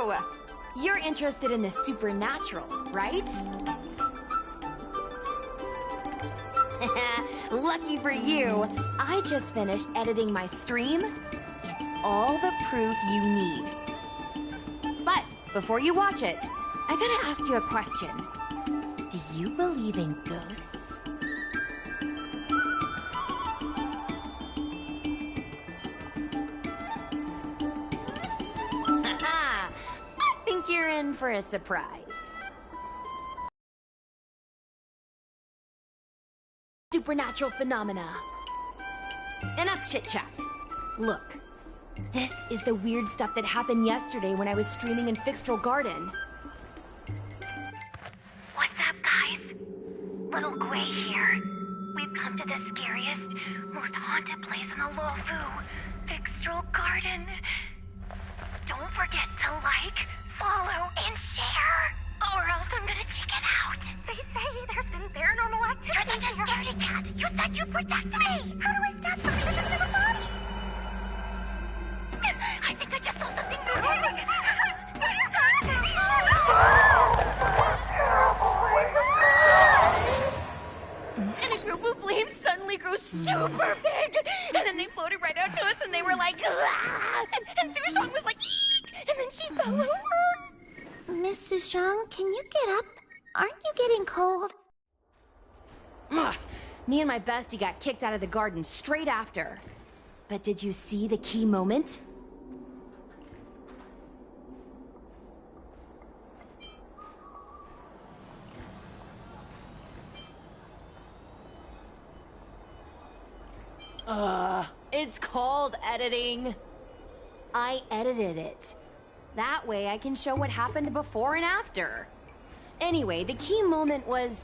So, you're interested in the supernatural, right? Lucky for you, I just finished editing my stream. It's all the proof you need. But before you watch it, I gotta ask you a question. Do you believe in ghosts? Haha! I think you're in for a surprise. Supernatural phenomena. Enough chit-chat. Look, this is the weird stuff that happened yesterday when I was streaming in Fixtral Garden. What's up, guys? Little Gwei here. We've come to the scariest, most haunted place in the Luofu, Fixtral Garden. Don't forget to like, follow, and share, or else I'm gonna chicken out. They say there's been paranormal activity. You're such a scaredy cat. You said you'd protect me. How do I stab something that doesn't have a body? I think I just saw something moving. And a group of flames suddenly grew super big! And then they floated right out to us and they were like, ah! And Sushong was like, eek! And then she fell over! Miss Sushong, can you get up? Aren't you getting cold? Ugh. Me and my bestie got kicked out of the garden straight after. But did you see the key moment? It's called editing. I edited it. That way I can show what happened before and after. Anyway, the key moment was...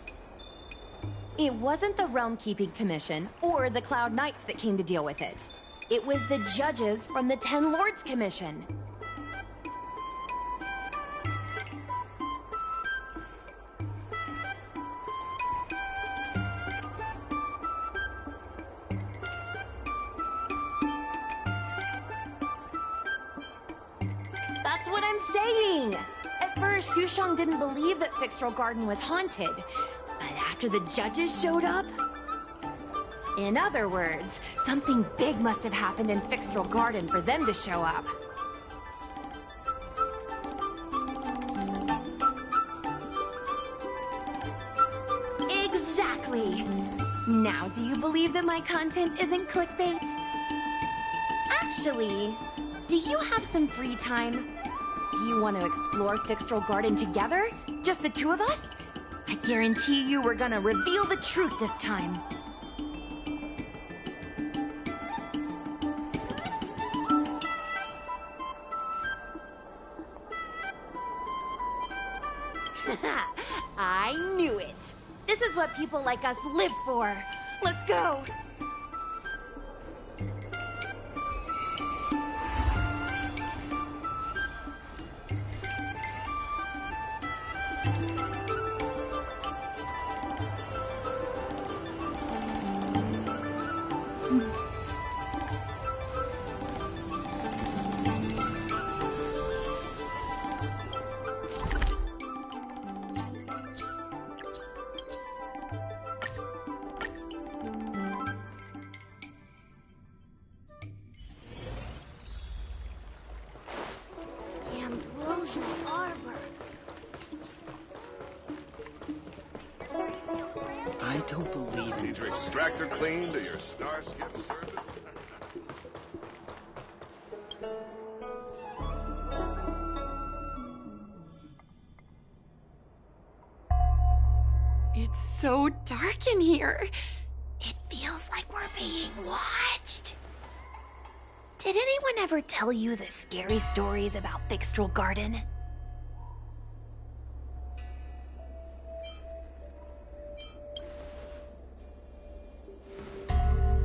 It wasn't the Realm Keeping Commission or the Cloud Knights that came to deal with it. It was the judges from the Ten Lords Commission. That's what I'm saying! At first, Sushong didn't believe that Fixtral Garden was haunted. But after the judges showed up... In other words, something big must have happened in Fixtral Garden for them to show up. Exactly! Now, do you believe that my content isn't clickbait? Actually, do you have some free time? Do you want to explore Fixtral Garden together? Just the two of us? I guarantee you we're gonna reveal the truth this time. I knew it! This is what people like us live for! Let's go! I don't believe in... Need your extractor cleaned or your Starscape service? It's so dark in here. It feels like we're being watched. Did anyone ever tell you the scary stories about Fixtral Garden?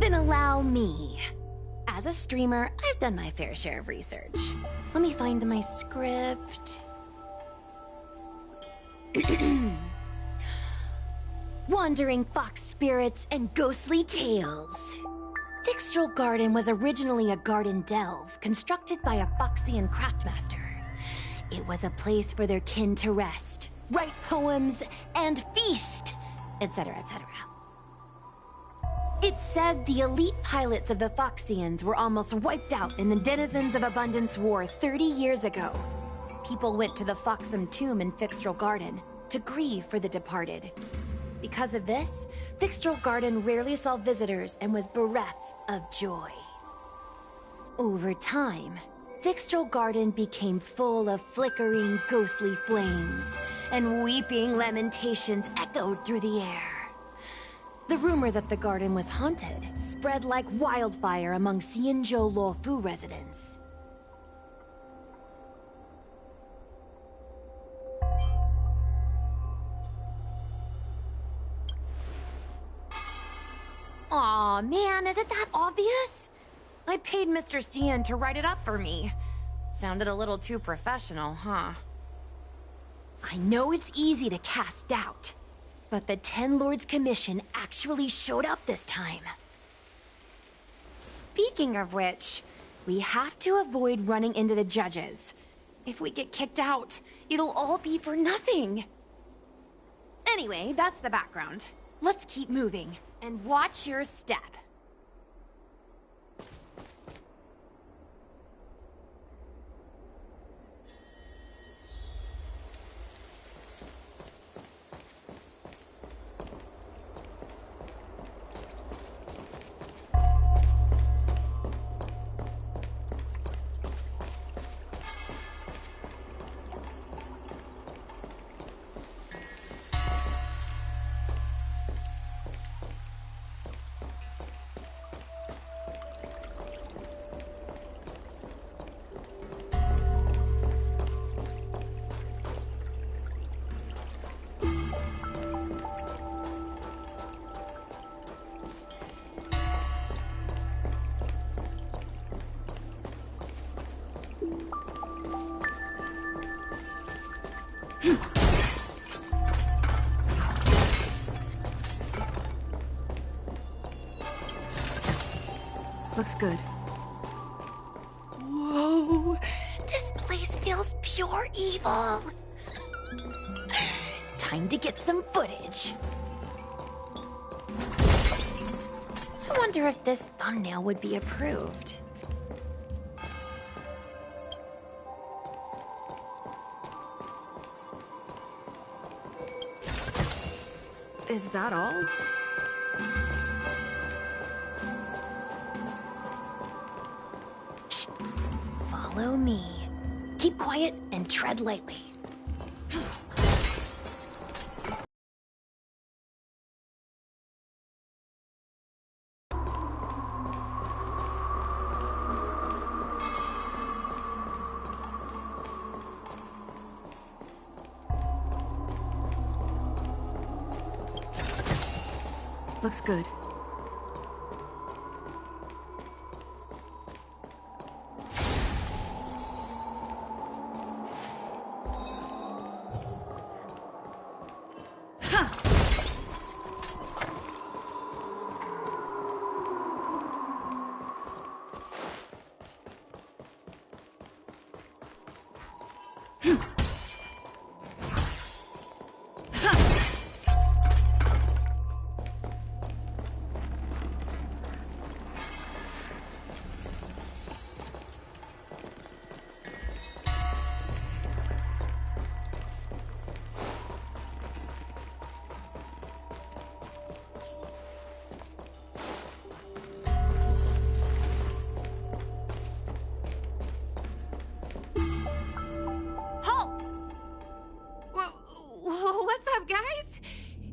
Then allow me. As a streamer, I've done my fair share of research. Let me find my script. Wandering fox spirits and ghostly tales. Fixtral Garden was originally a garden delve constructed by a Foxian craftmaster. It was a place for their kin to rest, write poems, and feast, etc., etc. It said the elite pilots of the Foxians were almost wiped out in the Denizens of Abundance War 30 years ago. People went to the Foxham tomb in Fixtral Garden to grieve for the departed. Because of this, Fixtral Garden rarely saw visitors and was bereft of joy. Over time, Fixtral Garden became full of flickering, ghostly flames, and weeping lamentations echoed through the air. The rumor that the garden was haunted spread like wildfire among Xianzhou Luofu residents. Aw, man, is it that obvious? I paid Mr. Xian to write it up for me. Sounded a little too professional, huh? I know it's easy to cast doubt, but the Ten Lords Commission actually showed up this time. Speaking of which, we have to avoid running into the judges. If we get kicked out, it'll all be for nothing. Anyway, that's the background. Let's keep moving, and watch your step. Looks good. Whoa! This place feels pure evil. Time to get some footage. I wonder if this thumbnail would be approved. Is that all? Shh. Follow me. Keep quiet and tread lightly. Looks good.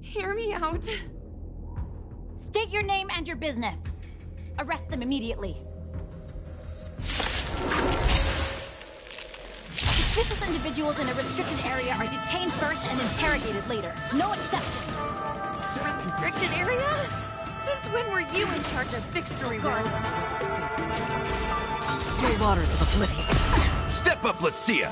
Hear me out. State your name and your business. Arrest them immediately. Suspicious individuals in a restricted area are detained first and interrogated later. No exceptions. Restricted area? Since when were you in charge of Fixtral Garden? Grey waters of oblivion. Step up, let's see ya!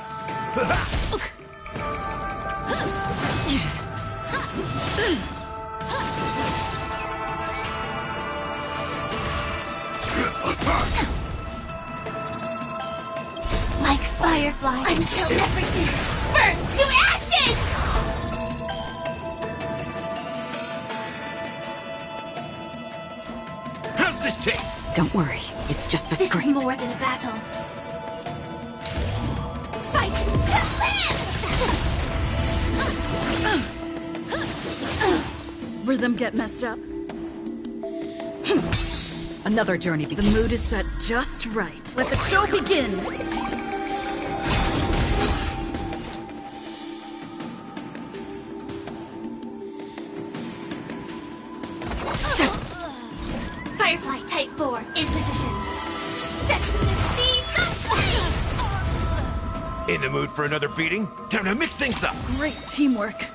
Like Firefly until everything burns to ashes! How's this taste? Don't worry, it's just a This is scrape. more than a battle. Fight to live! Rhythm get messed up. Another journey begins. The mood is set just right. Let the show begin! Firefly Type 4 in position. Sets in the seas of flame! In the mood for another beating? Time to mix things up! Great teamwork.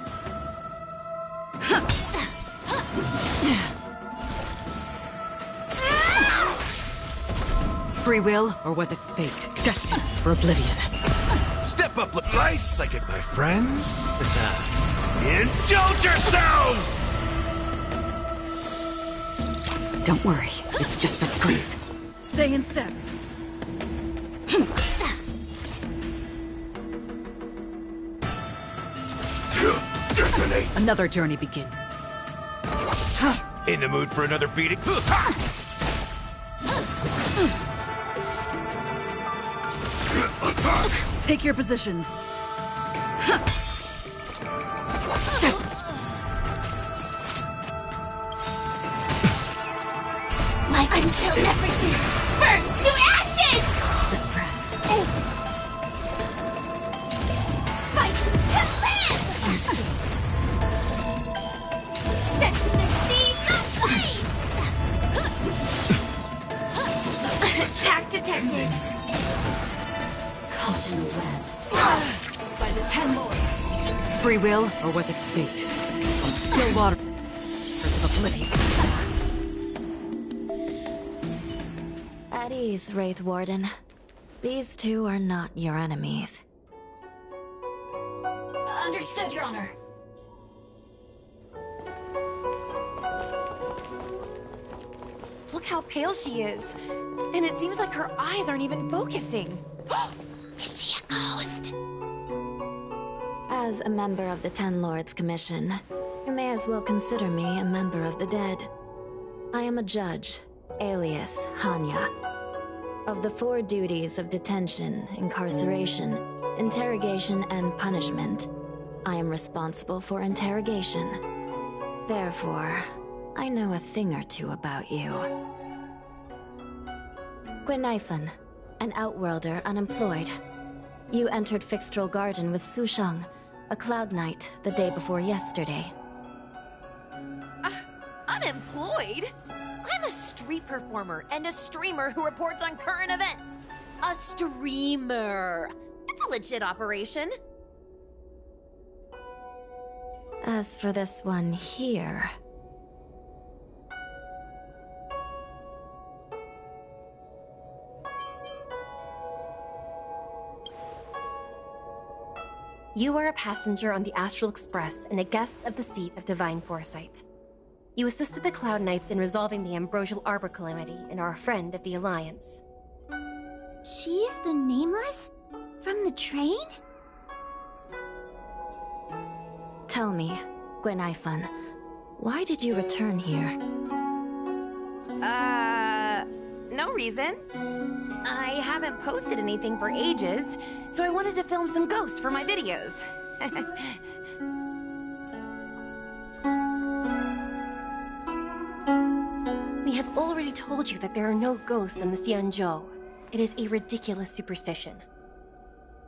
Free will, or was it fate? Destined for oblivion. Step up, life psychic, my friends! Indulge yourselves! Don't worry, it's just a scrape. Stay in step. Detonate! Another journey begins. In the mood for another beating? Attack! Take your positions. Like until everything burns to ashes! Suppress. Fight to live! Sets in the seas of flame! Attack detected! Caught in a web. By the 10 lords. Free will, or was it fate? Still water. Of oblivion. At ease, Wraith Warden. These two are not your enemies. Understood, Your Honor. Look how pale she is. And it seems like her eyes aren't even focusing. Is she a ghost? As a member of the Ten Lords Commission, you may as well consider me a member of the dead. I am a judge, alias Hanya. Of the 4 duties of detention, incarceration, interrogation, and punishment, I am responsible for interrogation. Therefore, I know a thing or two about you. Gwenifan, an outworlder unemployed. You entered Fixtral Garden with Sushang, a Cloud Knight, the day before yesterday. Unemployed? I'm a street performer and a streamer who reports on current events. A streamer. It's a legit operation. As for this one here... You are a passenger on the Astral Express and a guest of the seat of Divine Foresight. You assisted the Cloud Knights in resolving the Ambrosial Arbor calamity and are a friend of the Alliance. She's the Nameless? From the train? Tell me, Gwenifan, why did you return here? No reason. I haven't posted anything for ages, so I wanted to film some ghosts for my videos. We have already told you that there are no ghosts in the Xianzhou. It is a ridiculous superstition.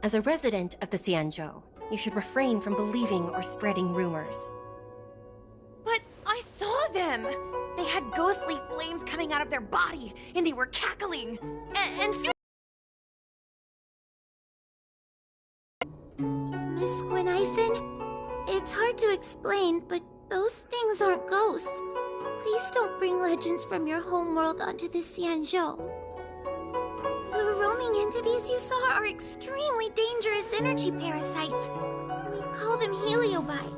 As a resident of the Xianzhou, you should refrain from believing or spreading rumors. But I saw them! They had ghostly flames coming out of their body, and they were cackling. And Miss Gwenifan? It's hard to explain, but those things aren't ghosts. Please don't bring legends from your homeworld onto the Xianzhou. The roaming entities you saw are extremely dangerous energy parasites. We call them Heliobi.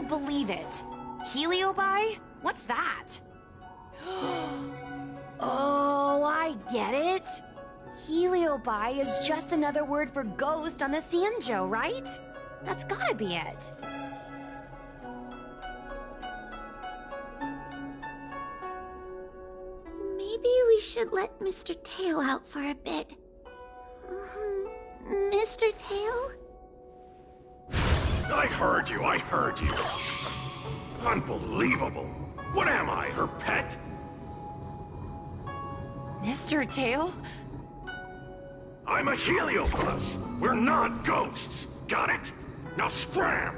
Believe it. Heliobi? What's that? Oh, I get it. Heliobi is just another word for ghost on the Xianzhou, right? That's gotta be it. Maybe we should let Mr. Tail out for a bit. Mr. Tail? I heard you, I heard you. Unbelievable. What am I, her pet? Mr. Tail? I'm a Heliopus. We're not ghosts. Got it? Now scram!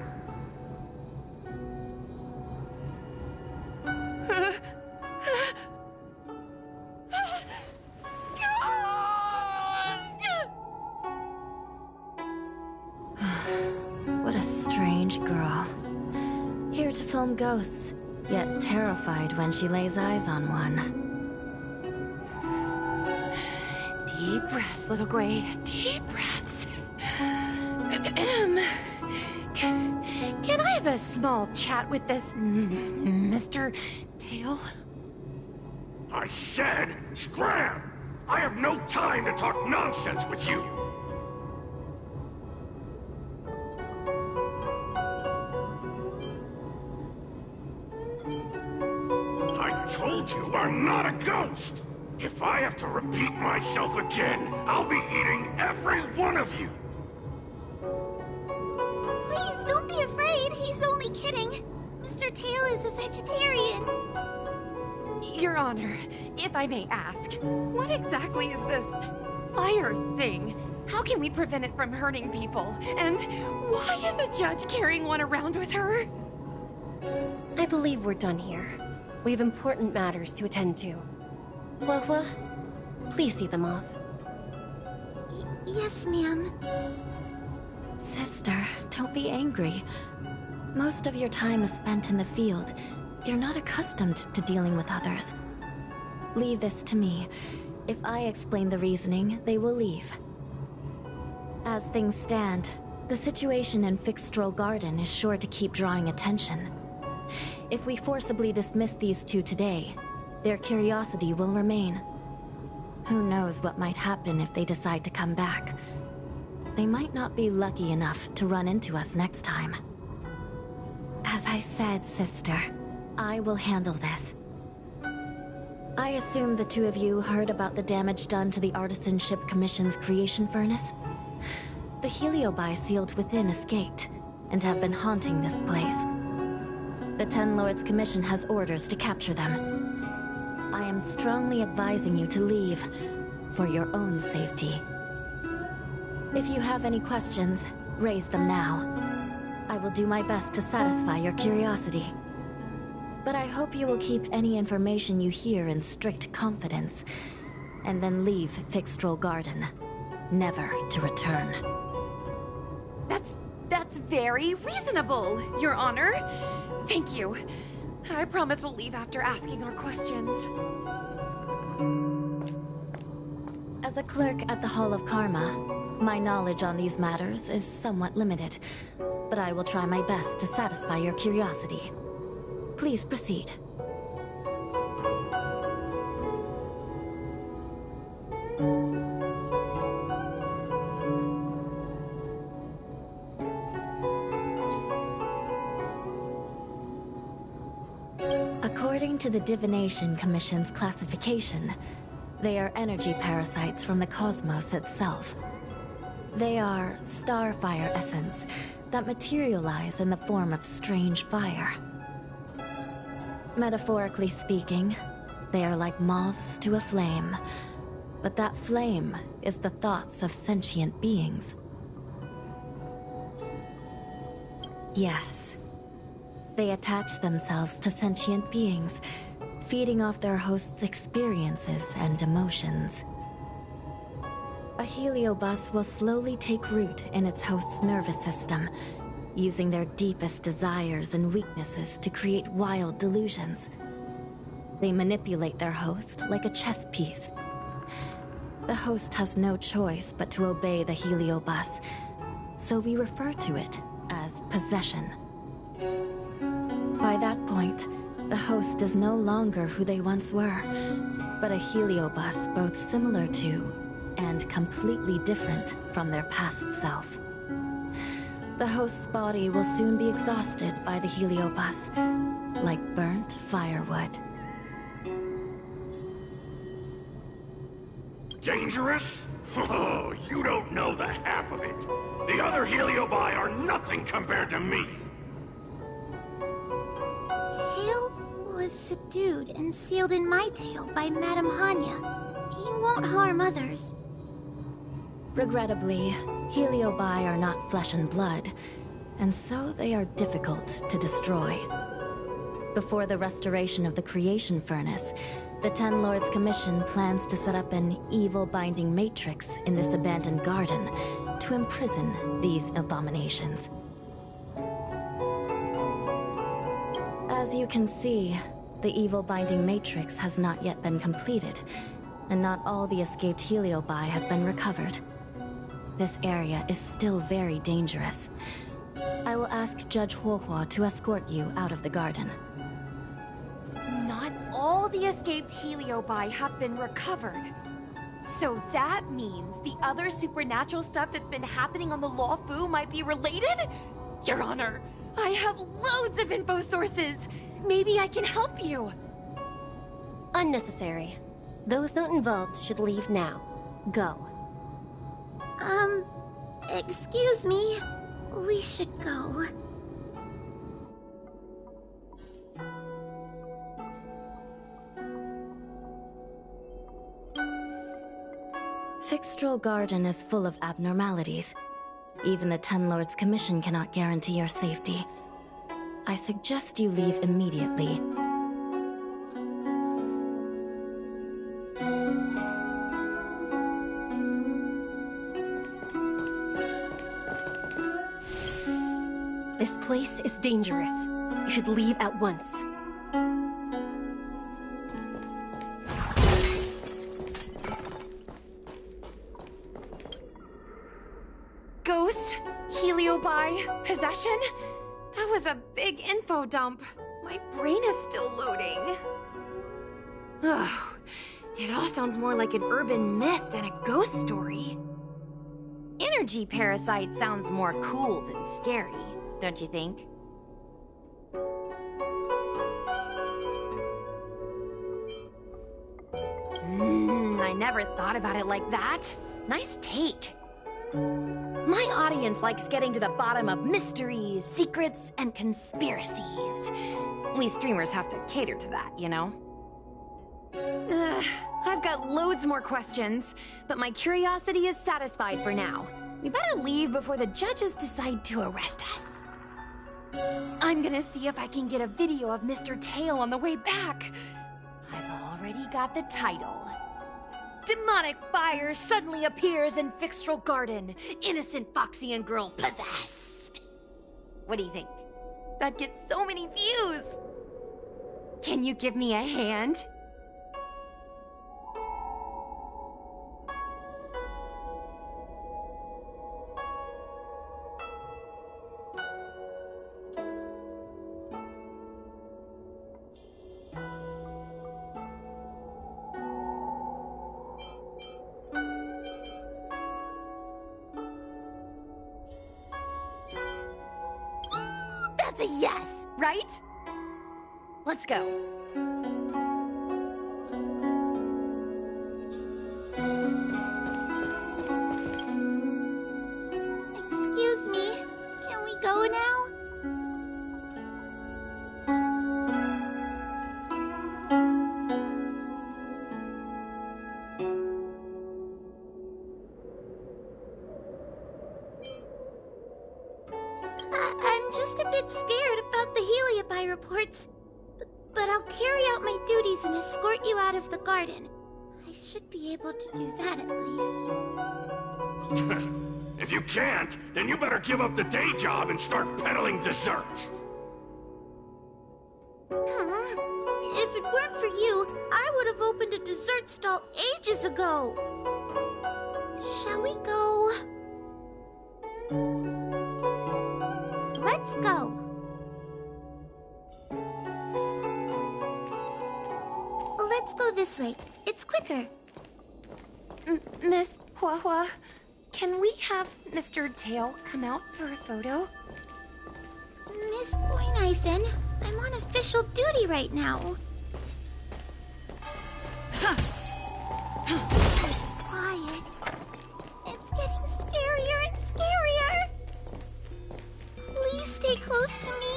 What a strange girl. Here to film ghosts, yet terrified when she lays eyes on one. Deep breaths, little Gray. Deep breaths. Can I have a small chat with this Mr. Tail? I said scram! I have no time to talk nonsense with you! I told you I'm not a ghost! If I have to repeat myself again, I'll be eating every one of you! Please, don't be afraid. He's only kidding. Mr. Tail is a vegetarian. Your Honor, if I may ask, what exactly is this fire thing? How can we prevent it from hurting people? And why is a judge carrying one around with her? I believe we're done here. We have important matters to attend to. Huahua, please see them off. Yes, ma'am. Sister, don't be angry. Most of your time is spent in the field. You're not accustomed to dealing with others. Leave this to me. If I explain the reasoning, they will leave. As things stand, the situation in Fixstrol Garden is sure to keep drawing attention. If we forcibly dismiss these two today, their curiosity will remain. Who knows what might happen if they decide to come back. They might not be lucky enough to run into us next time. As I said, sister, I will handle this. I assume the two of you heard about the damage done to the Artisanship Commission's creation furnace? The Heliobi sealed within escaped, and have been haunting this place. The Ten Lords Commission has orders to capture them. I am strongly advising you to leave, for your own safety. If you have any questions, raise them now. I will do my best to satisfy your curiosity. But I hope you will keep any information you hear in strict confidence, and then leave Fixtrol Garden, never to return. That's very reasonable, Your Honor. Thank you. I promise we'll leave after asking our questions. As a clerk at the Hall of Karma, my knowledge on these matters is somewhat limited, but I will try my best to satisfy your curiosity. Please proceed. According to the Divination Commission's classification, they are energy parasites from the cosmos itself. They are starfire essence that materialize in the form of strange fire. Metaphorically speaking, they are like moths to a flame, but that flame is the thoughts of sentient beings. Yes. They attach themselves to sentient beings, feeding off their host's experiences and emotions. A heliobus will slowly take root in its host's nervous system, using their deepest desires and weaknesses to create wild delusions. They manipulate their host like a chess piece. The host has no choice but to obey the heliobus, so we refer to it as possession. By that point, the host is no longer who they once were, but a heliobus both similar to and completely different from their past self. The host's body will soon be exhausted by the heliobus, like burnt firewood. Dangerous? Oh, you don't know the half of it. The other Heliobi are nothing compared to me. Tail was subdued and sealed in my tail by Madame Hanya. He won't harm others. Regrettably, Heliobi are not flesh and blood, and so they are difficult to destroy. Before the restoration of the Creation Furnace, the Ten Lords Commission plans to set up an evil binding matrix in this abandoned garden to imprison these abominations. As you can see, the evil binding matrix has not yet been completed, and not all the escaped Heliobi have been recovered. This area is still very dangerous. I will ask Judge Huohuo to escort you out of the garden. Not all the escaped Heliobi have been recovered. So that means the other supernatural stuff that's been happening on the Luofu might be related? Your Honor, I have loads of info sources. Maybe I can help you. Unnecessary. Those not involved should leave now. Go. Excuse me. We should go. Fixtrol Garden is full of abnormalities. Even the Ten Lords Commission cannot guarantee your safety. I suggest you leave immediately. This place is dangerous. You should leave at once. Ghosts? Heliobi? Possession? That was a big info dump. My brain is still loading. Ugh. It all sounds more like an urban myth than a ghost story. Energy parasite sounds more cool than scary, don't you think? I never thought about it like that. Nice take. My audience likes getting to the bottom of mysteries, secrets, and conspiracies. We streamers have to cater to that, you know? I've got loads more questions, but my curiosity is satisfied for now. We better leave before the judges decide to arrest us. I'm gonna see if I can get a video of Mr. Tail on the way back. I've already got the title. Demonic fire suddenly appears in Fixtral Garden. Innocent Foxian girl possessed. What do you think? That gets so many views. Can you give me a hand? That's a yes, right? Let's go. Excuse me, can we go now? I'm just a bit scared about the Heliobi reports, but I'll carry out my duties and escort you out of the garden. I should be able to do that at least. If you can't, then you better give up the day job and start peddling desserts. If it weren't for you, I would have opened a dessert stall ages ago. Shall we go? Let's go. Let's go this way. It's quicker. Miss Huahua, can we have Mr. Tail come out for a photo? Miss Guinaifen, I'm on official duty right now. Quiet. It's getting scarier and scarier. Please stay close to me.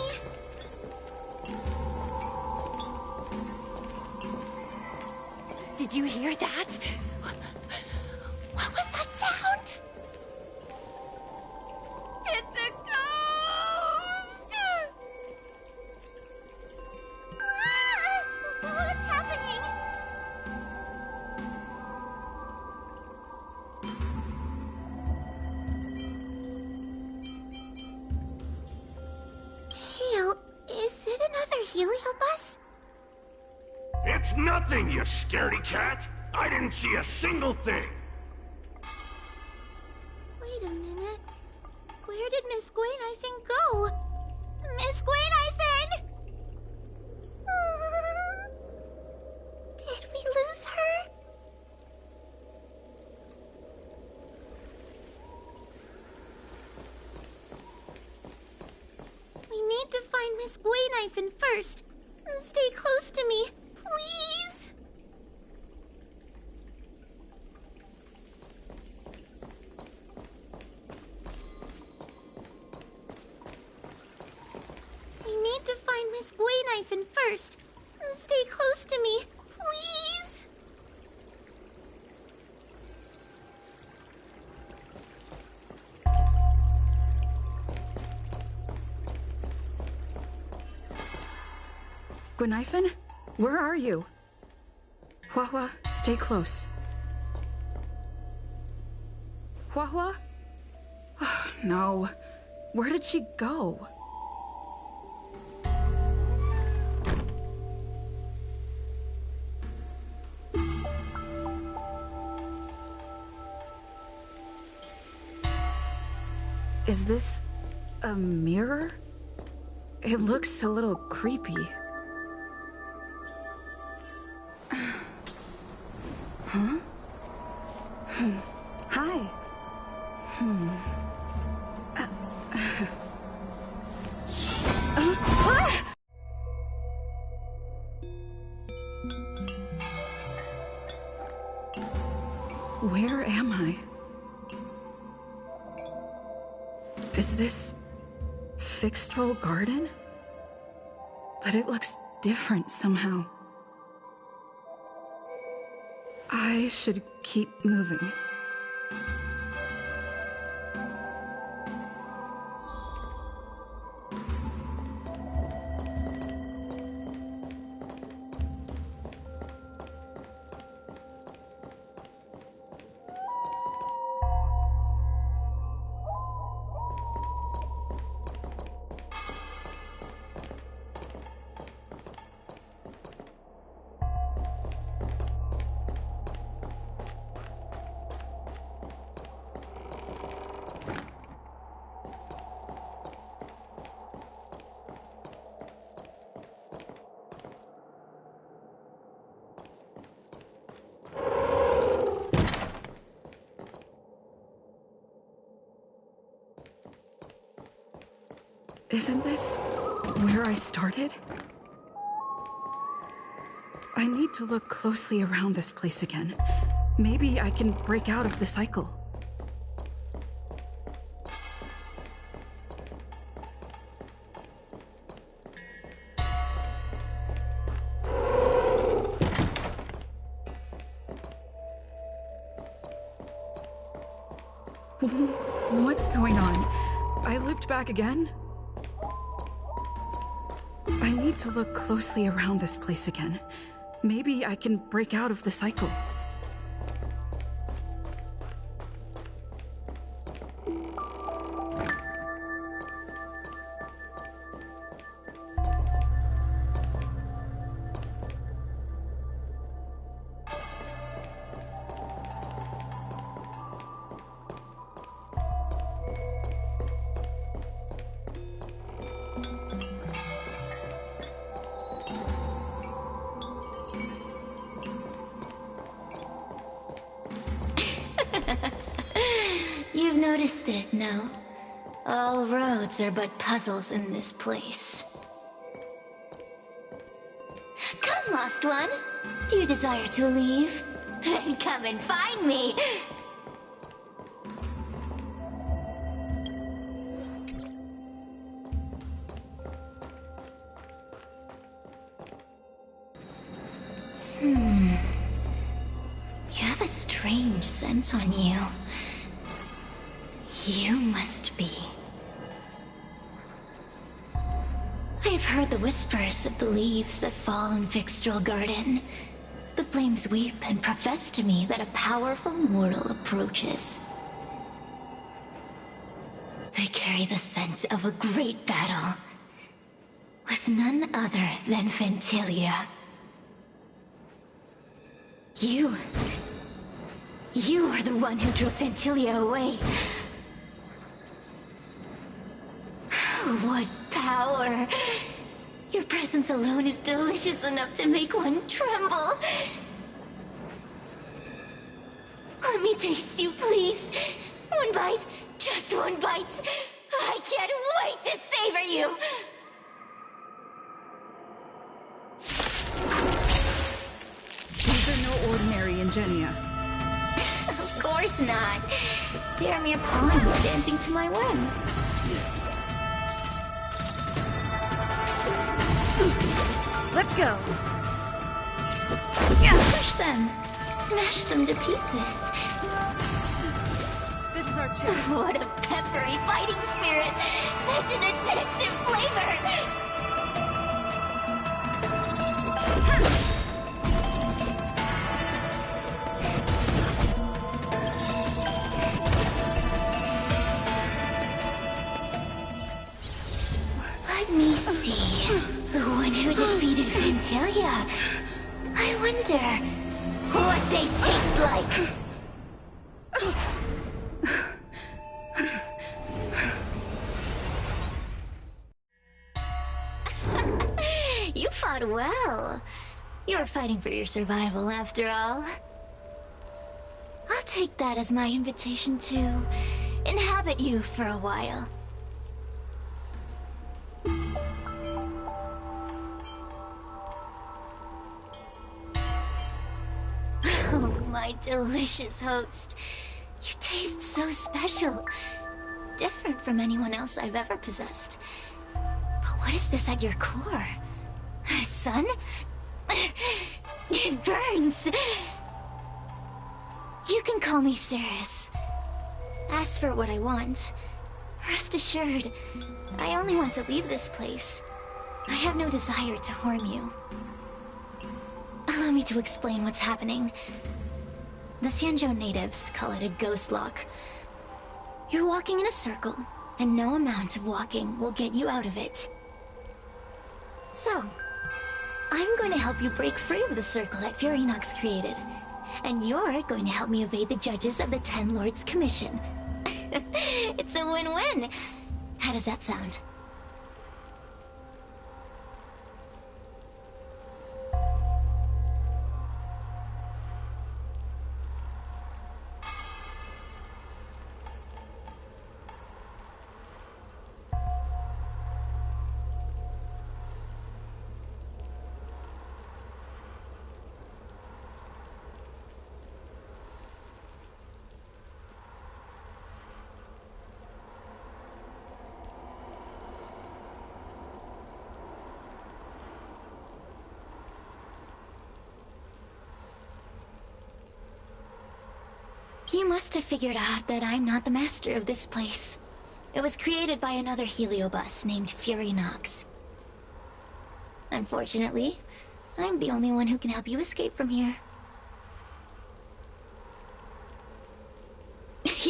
Did you hear that? What was that sound? It's a ghost! What's happening? Tail, is it another Heliobus? It's nothing, you scaredy cat! I didn't see a single thing! Wait a minute. Where did Miss Guinaifen go? Miss Guinaifen! Did we lose her? We need to find Miss Guinaifen first. Stay close to me, please. We need to find Miss Guinaifen first. Stay close to me, please. Guinaifen? Where are you? Huahua, stay close. Huahua? Oh, no. Where did she go? Is this a mirror? It looks a little creepy. Huh? Hi. Where am I? Is this Fixtrol Garden? But it looks different somehow. I should keep moving. Isn't this where I started? I need to look closely around this place again. Maybe I can break out of the cycle. What's going on? I looped back again? I need to look closely around this place again. Maybe I can break out of the cycle. You've noticed it, no? All roads are but puzzles in this place. Come, lost one. Do you desire to leave? Then come and find me! You have a strange scent on you. You must be. I have heard the whispers of the leaves that fall in Fixtrol Garden. The flames weep and profess to me that a powerful mortal approaches. They carry the scent of a great battle, with none other than Fentilia. You are the one who drove Fentilia away. What power! Your presence alone is delicious enough to make one tremble. Let me taste you, please. One bite, just one bite. I can't wait to savor you. These are no ordinary Ingenia. Of course not. They are mere pawns dancing to my whim. Let's go. Push them. Smash them to pieces. This is our chance. What a peppery fighting spirit. Such an addictive flavor. Let me see. The one who defeated Fentilia. I wonder what they taste like. You fought well. You were fighting for your survival after all. I'll take that as my invitation to inhabit you for a while. Oh, my delicious host. You taste so special. different from anyone else I've ever possessed. But what is this at your core? Sun? It burns! You can call me Ceres. Ask for what I want. Rest assured, I only want to leave this place. I have no desire to harm you. Allow me to explain what's happening. The Xianzhou natives call it a ghost lock. You're walking in a circle, and no amount of walking will get you out of it. So, I'm going to help you break free of the circle that Furinox created. And you're going to help me evade the judges of the Ten Lords Commission. It's a win-win! How does that sound? You must have figured out that I'm not the master of this place. It was created by another Heliobus named Furinox. Unfortunately, I'm the only one who can help you escape from here.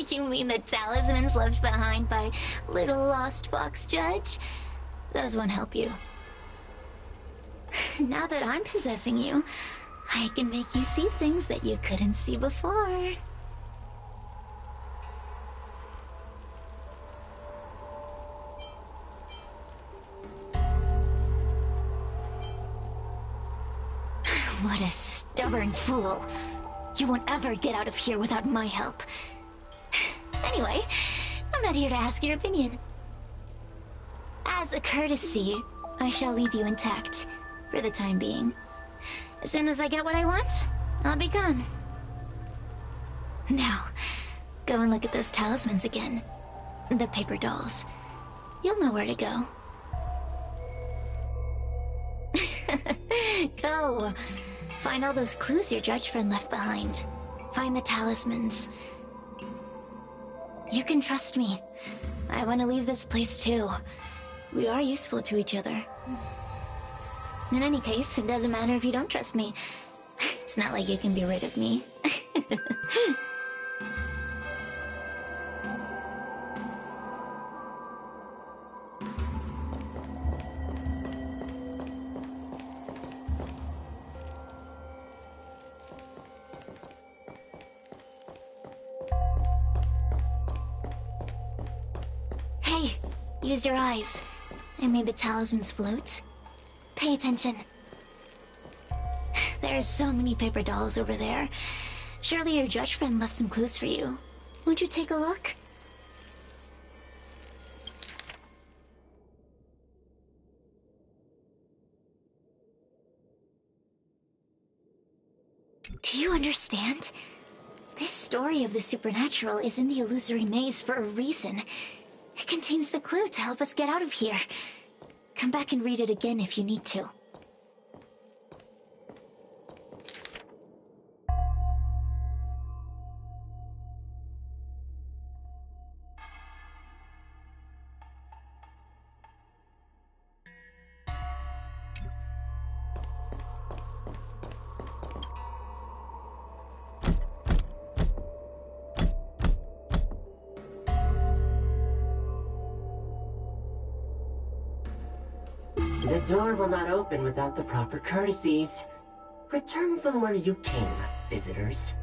You mean the talismans left behind by little lost fox judge? Those won't help you. Now that I'm possessing you, I can make you see things that you couldn't see before. What a stubborn fool. You won't ever get out of here without my help. Anyway, I'm not here to ask your opinion. As a courtesy, I shall leave you intact, for the time being. As soon as I get what I want, I'll be gone. Now, go and look at those talismans again. The paper dolls. You'll know where to go. Go! Find all those clues your judge friend left behind. Find the talismans. You can trust me. I want to leave this place too. We are useful to each other. In any case, it doesn't matter if you don't trust me. It's not like you can be rid of me. Hey, use your eyes. I made the talismans float. Pay attention. There's so many paper dolls over there. Surely your judge friend left some clues for you. Won't you take a look? Do you understand? This story of the supernatural is in the illusory maze for a reason. It contains the clue to help us get out of here. Come back and read it again if you need to. The door will not open without the proper courtesies. Return from where you came, visitors.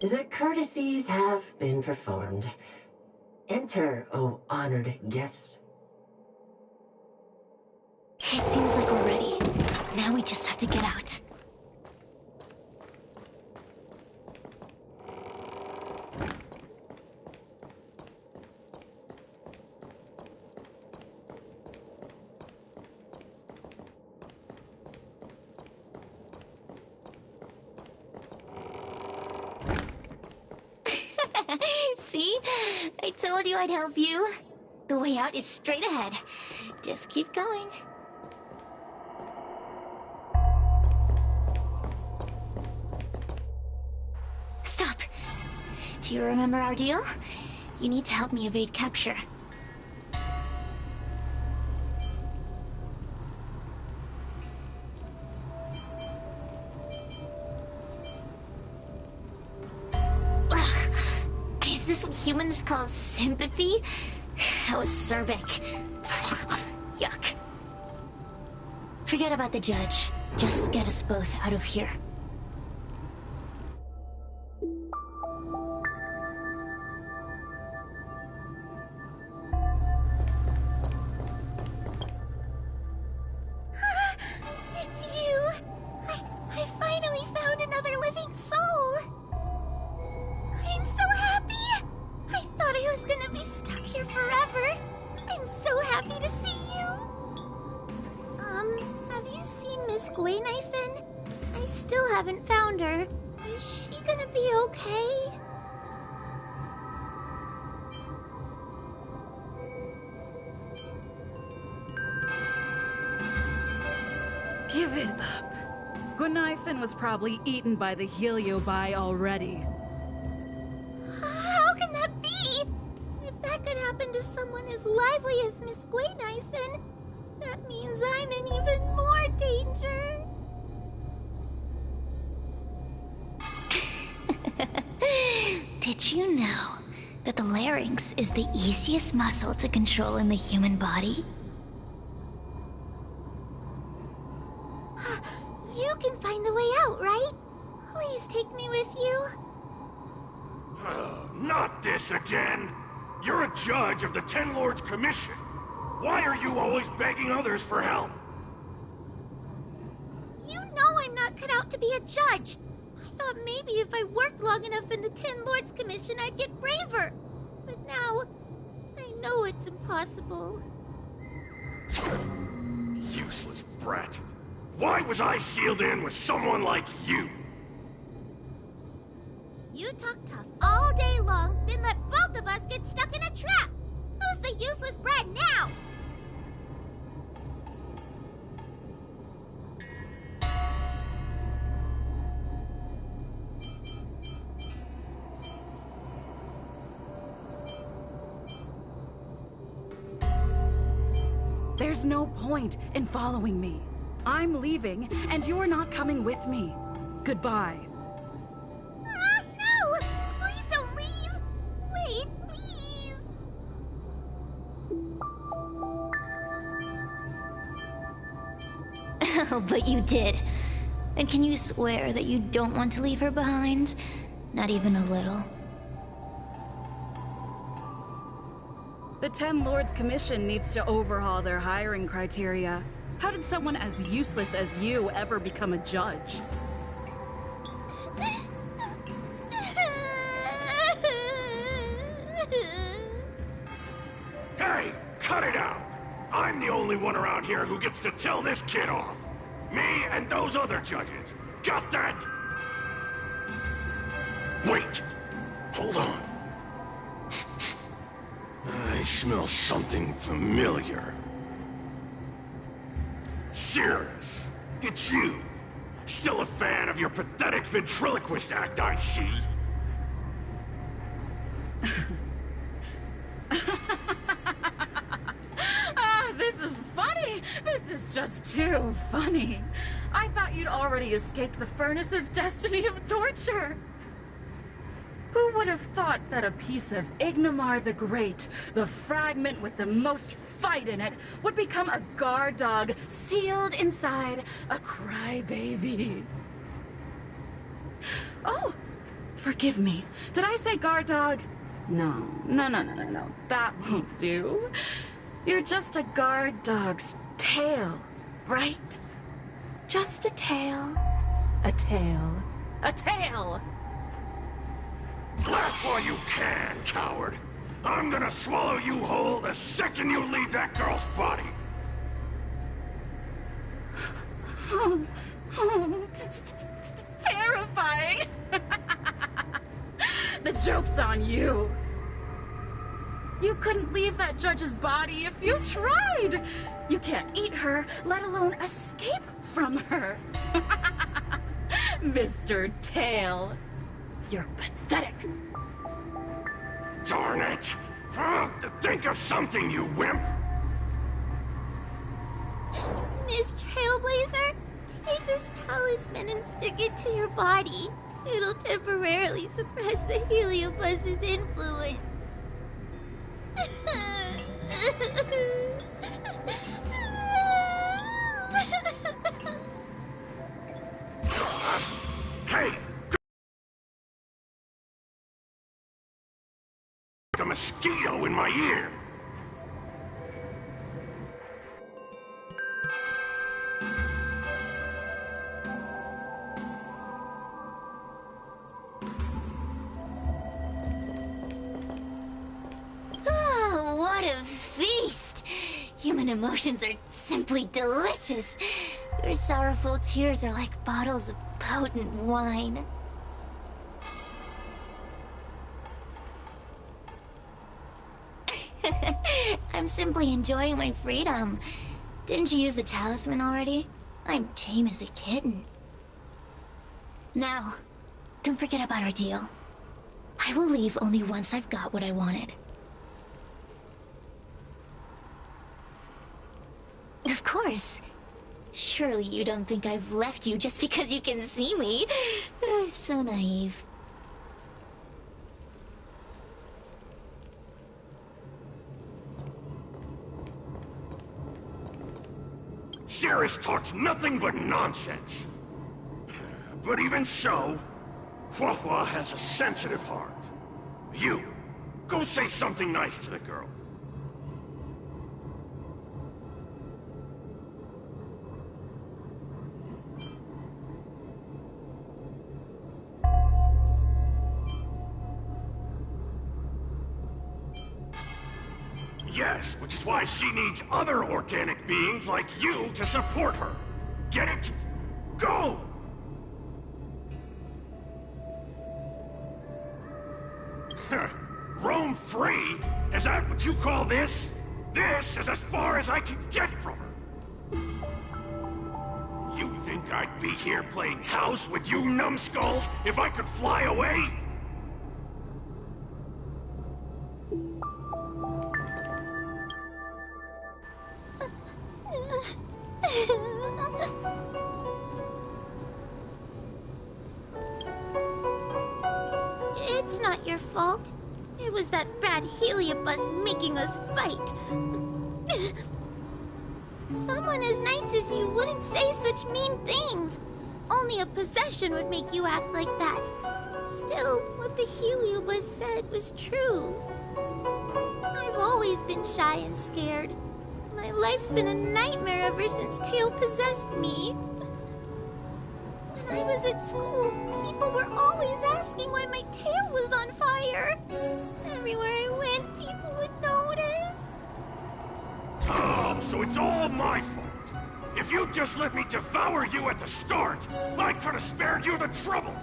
The courtesies have been performed. Enter, O honored guests. It seems like we're ready. Now we just have to get out. See? I told you I'd help you. The way out is straight ahead. Just keep going. Stop. Do you remember our deal? You need to help me evade capture. Is this what humans call sympathy? How acerbic. Yuck. Forget about the judge. Just get us both out of here. It's you! I finally found another living soul! I'm so happy! I thought I was gonna be stuck here forever. I'm so happy to see you! Have you seen Miss Gwaynaifen? I still haven't found her. Is she gonna be okay? Give it up. Gwaynaifen was probably eaten by the Heliobi already. How can that be? If that could happen to someone as lively as Miss Gwaynaifen, that means I'm in even more danger. Did you know that the larynx is the easiest muscle to control in the human body? You can find the way out, right? Please take me with you. Not this again! You're a judge of the Ten Lords Commission. Why are you always begging others for help? You know I'm not cut out to be a judge. I thought maybe if I worked long enough in the Ten Lords Commission, I'd get braver. But now, I know it's impossible. Useless brat. Why was I sealed in with someone like you? You talk tough all day long, then let both of us get stuck in a trap. Who's the useless brat now? There's no point in following me. I'm leaving, and you're not coming with me. Goodbye. No! Please don't leave! Wait, please! Oh, but you did. And can you swear that you don't want to leave her behind? Not even a little. The Ten Lords Commission needs to overhaul their hiring criteria. How did someone as useless as you ever become a judge? Hey, cut it out! I'm the only one around here who gets to tell this kid off. Me and those other judges. Got that? Wait! Hold on. I smell something familiar. Cirrus, it's you. Still a fan of your pathetic ventriloquist act, I see. This is funny! This is just too funny. I thought you'd already escaped the furnace's destiny of torture. Who would have thought that a piece of Ignomar the Great, the fragment with the most fight in it, would become a guard dog sealed inside a crybaby? Oh, Forgive me. Did I say guard dog? No. No. That won't do. You're just a guard dog's tail, right? Just a tail. A tail. A tail! Laugh while you can, coward. I'm gonna swallow you whole the second you leave that girl's body. Terrifying! The joke's on you. You couldn't leave that judge's body if you tried. You can't eat her, let alone escape from her. Mr. Tail, you're pathetic. Darn it! Think of something, you wimp! Miss Trailblazer, take this talisman and stick it to your body. It'll temporarily suppress the Heliobuzz's influence. Hey! Like a mosquito in my ear! Oh, what a feast! Human emotions are simply delicious. Your sorrowful tears are like bottles of potent wine. I'm simply enjoying my freedom. Didn't you use the talisman already? I'm tame as a kitten. Now, don't forget about our deal. I will leave only once I've got what I wanted. Of course. Surely you don't think I've left you just because you can see me. So naive. Cirrus talks nothing but nonsense. But even so, Huahua has a sensitive heart. You, go say something nice to the girl. Yes, which is why she needs other organic beings like you to support her. Get it? Go! Roam free? Is that what you call this? This is as far as I can get from her. You think I'd be here playing house with you numbskulls if I could fly away? It's not your fault. It was that bad Heliobus making us fight. Someone as nice as you wouldn't say such mean things. Only a possession would make you act like that. Still, what the Heliobus said was true. I've always been shy and scared. My life's been a nightmare ever since Tail possessed me. When I was at school, people were always asking why my tail was on fire. Everywhere I went, people would notice. Oh, so it's all my fault. If you'd just let me devour you at the start, I could have spared you the trouble.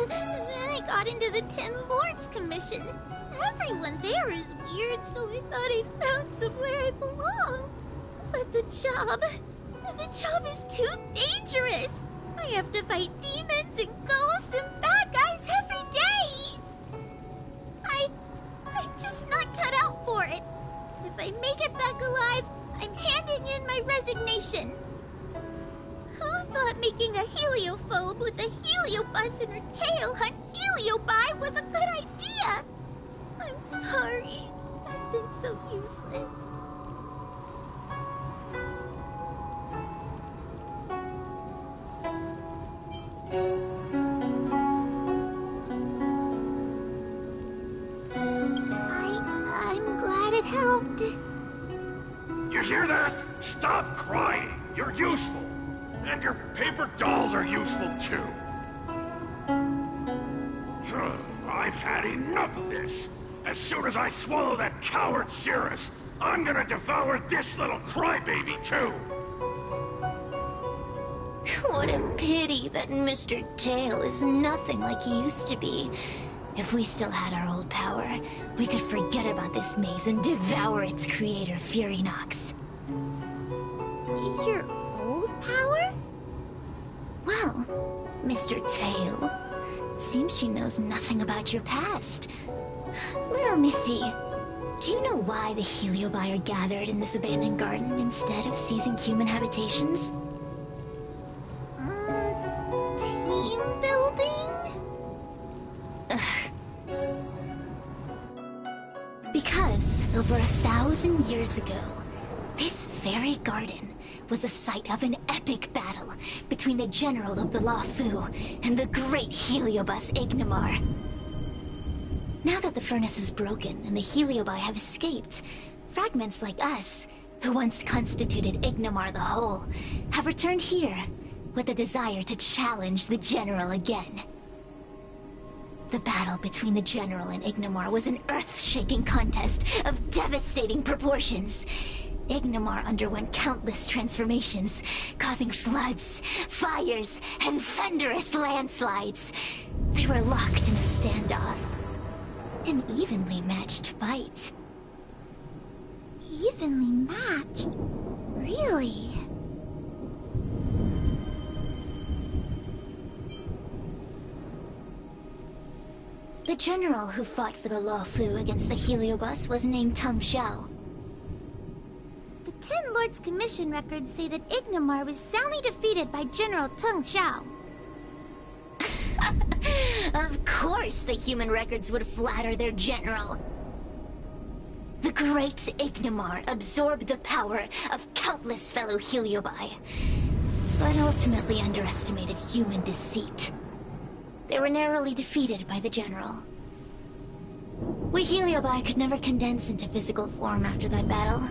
Then I got into the Ten Lords Commission. Everyone there is weird, so I thought I'd found somewhere I belong. But the job is too dangerous. I have to fight demons and ghosts and bad guys every day. I'm just not cut out for it. If I make it back alive, I'm handing in my resignation. Who thought making a heliophobe with a heliobus in her tail hunt heliobi was a good idea? I'm sorry. I've been so useless. hear that? Stop crying. You're useful. And your paper dolls are useful too. I've had enough of this. As soon as I swallow that coward Cirrus, I'm gonna devour this little crybaby too. What a pity that Mr. Tail is nothing like he used to be. If we still had our old power, we could forget about this maze and devour its creator, Furynox. Your old power? Well, Mr. Tail, seems she knows nothing about your past. Little Missy, do you know why the Heliobi are gathered in this abandoned garden instead of seizing human habitations? Team building? Because over 1,000 years ago, this very garden was the site of an epic battle between the general of the Luofu and the great Heliobus Ignimar. Now that the furnace is broken and the Heliobi have escaped, fragments like us, who once constituted Ignimar the Whole, have returned here with the desire to challenge the general again. The battle between the general and Ignimar was an earth-shaking contest of devastating proportions. Ignimar underwent countless transformations, causing floods, fires, and thunderous landslides. They were locked in a standoff. An evenly matched fight. Evenly matched? Really? The general who fought for the Luofu against the Heliobus was named Tang Xiao. The Ten Lords Commission records say that Ignimar was soundly defeated by General Tang Xiao. Of course the human records would flatter their general. The great Ignimar absorbed the power of countless fellow Heliobi, but ultimately underestimated human deceit. They were narrowly defeated by the general. We Heliobi could never condense into physical form after that battle.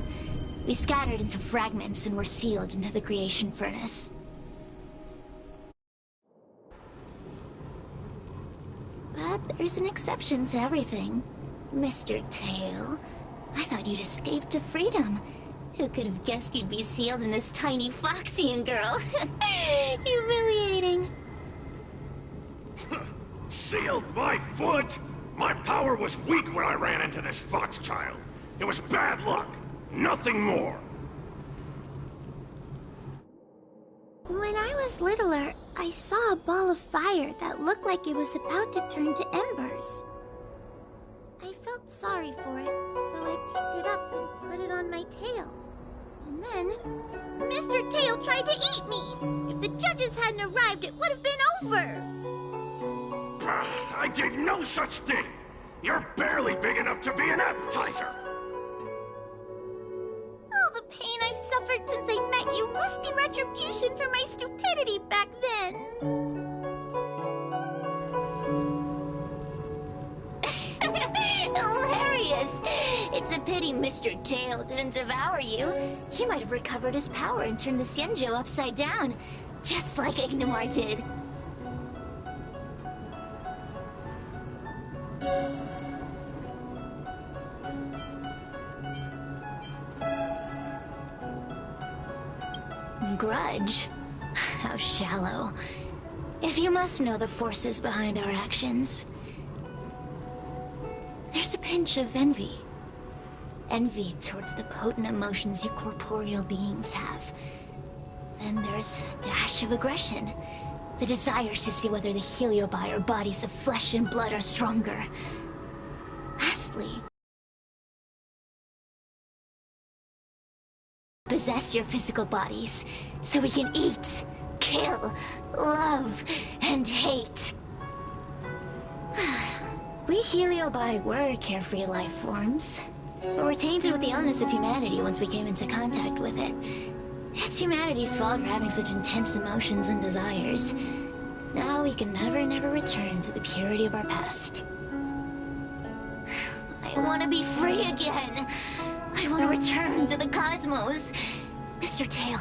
We scattered into fragments and were sealed into the creation furnace. But there's an exception to everything. Mr. Tail, I thought you'd escaped to freedom. Who could have guessed you'd be sealed in this tiny Foxian girl? Humiliating. Sealed my foot? My power was weak when I ran into this fox child. It was bad luck. Nothing more. When I was littler, I saw a ball of fire that looked like it was about to turn to embers. I felt sorry for it, so I picked it up and put it on my tail. And then, Mr. Tail tried to eat me! If the judges hadn't arrived, it would have been over! I did no such thing! You're barely big enough to be an appetizer! All the pain I've suffered since I met you must be retribution for my stupidity back then! Hilarious! It's a pity Mr. Tail didn't devour you. He might have recovered his power and turned the Xianzhou upside down, just like Ignimar did. Grudge? How shallow. If you must know the forces behind our actions, there's a pinch of envy. Envy towards the potent emotions you corporeal beings have. Then there's a dash of aggression. The desire to see whether the Heliobi or bodies of flesh and blood are stronger. Lastly, possess your physical bodies, so we can eat, kill, love, and hate. We Heliobi were carefree life forms, but were tainted with the illness of humanity once we came into contact with it. It's humanity's fault for having such intense emotions and desires. Now we can never return to the purity of our past. I want to be free again. I I want to return to the cosmos. Mr. Tail,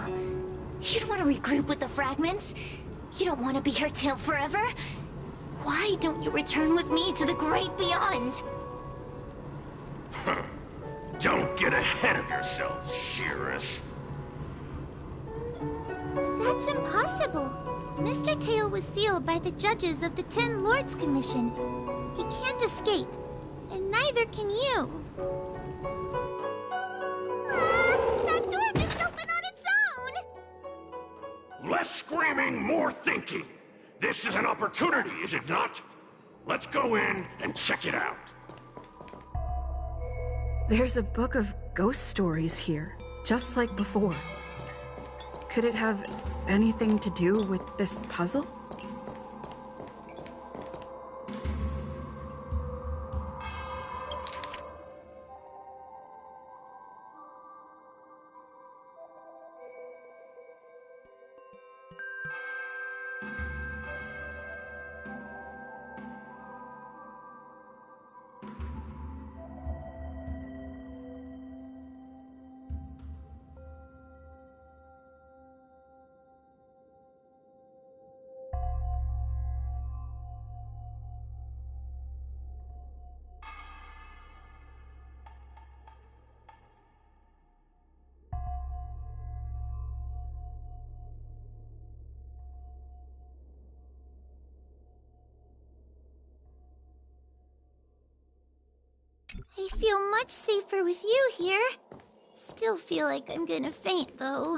you don't want to regroup with the fragments? You don't want to be here, Tail, forever? Why don't you return with me to the great beyond? Don't get ahead of yourself, Cirrus. That's impossible. Mr. Tail was sealed by the judges of the Ten Lords Commission. He can't escape, and neither can you. That door just opened on its own! Less screaming, more thinking. This is an opportunity, is it not? Let's go in and check it out. There's a book of ghost stories here, just like before. Could it have anything to do with this puzzle? I feel much safer with you here. Still feel like I'm gonna faint, though.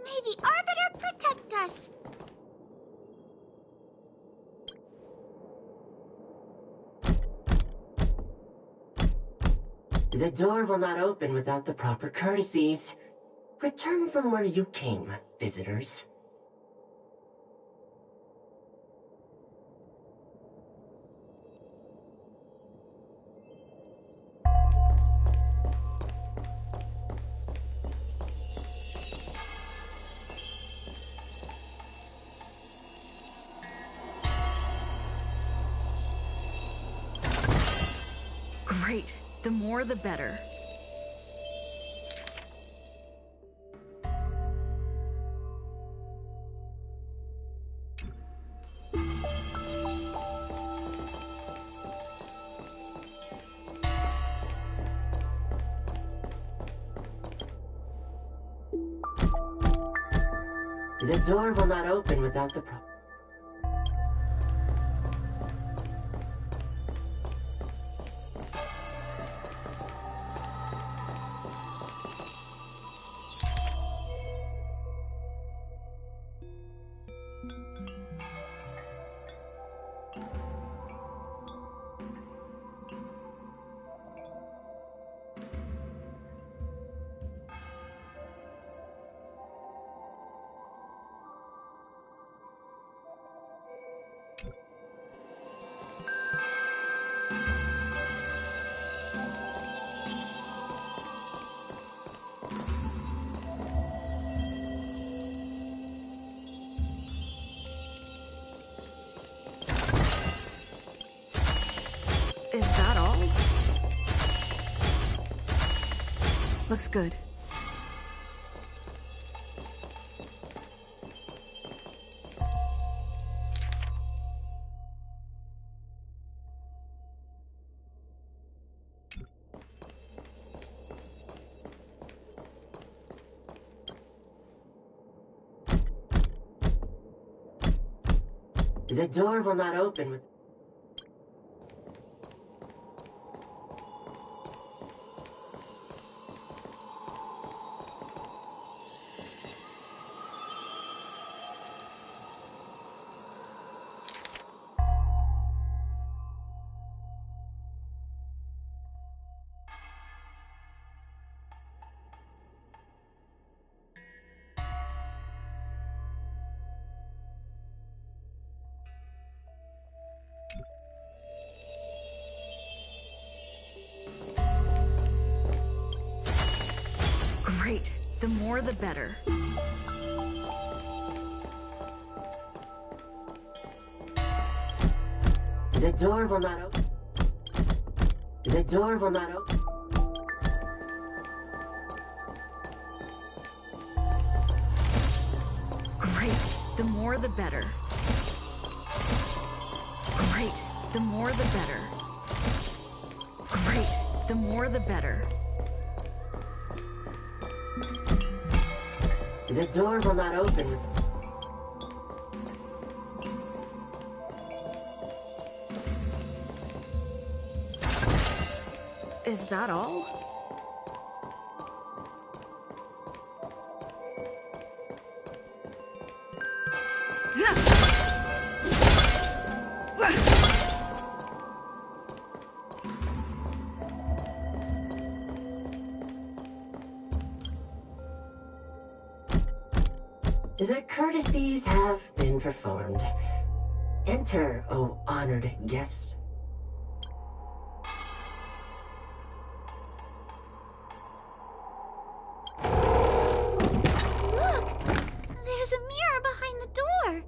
May the Arbiter protect us! The door will not open without the proper courtesies. Return from where you came, visitors. Great. The more the better. The door will not open without the proper... Is that all? Looks good. The door will not open with... Great. The more the better. The door will not open. The door will not open. Great. The more the better. Great. The more the better. Great. The more the better. The door will not open. Is that all? The courtesies have been performed. Enter, O honored guest. Look! There's a mirror behind the door!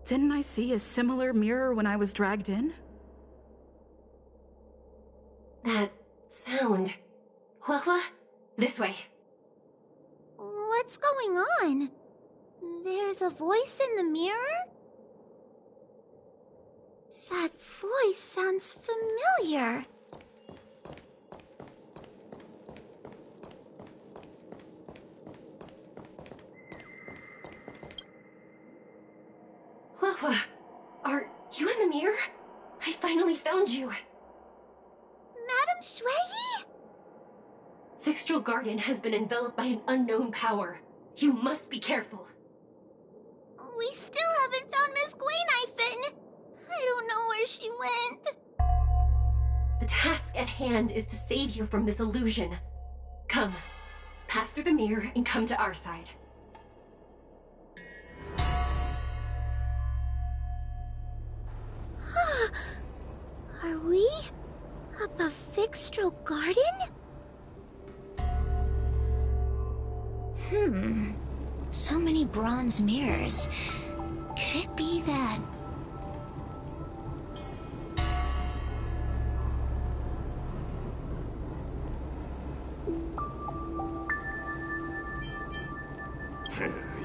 Didn't I see a similar mirror when I was dragged in? That sound. Hua, this way. What's going on? There's a voice in the mirror? That voice sounds familiar. Hua, are you in the mirror? I finally found you. Madame Shui? Fixtral Garden has been enveloped by an unknown power. You must be careful. We still haven't found Miss Gwaynifin. I don't know where she went. The task at hand is to save you from this illusion. Come, pass through the mirror and come to our side. Are we above Fixtral Garden? So many bronze mirrors. Could it be that...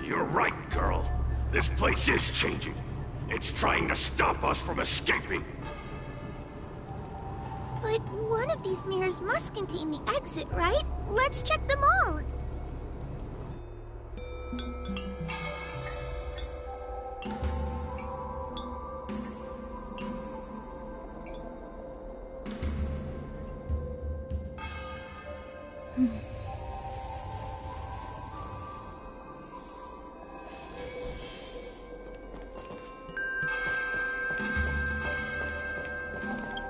You're right, girl. This place is changing. It's trying to stop us from escaping. But one of these mirrors must contain the exit, right? Let's check them all.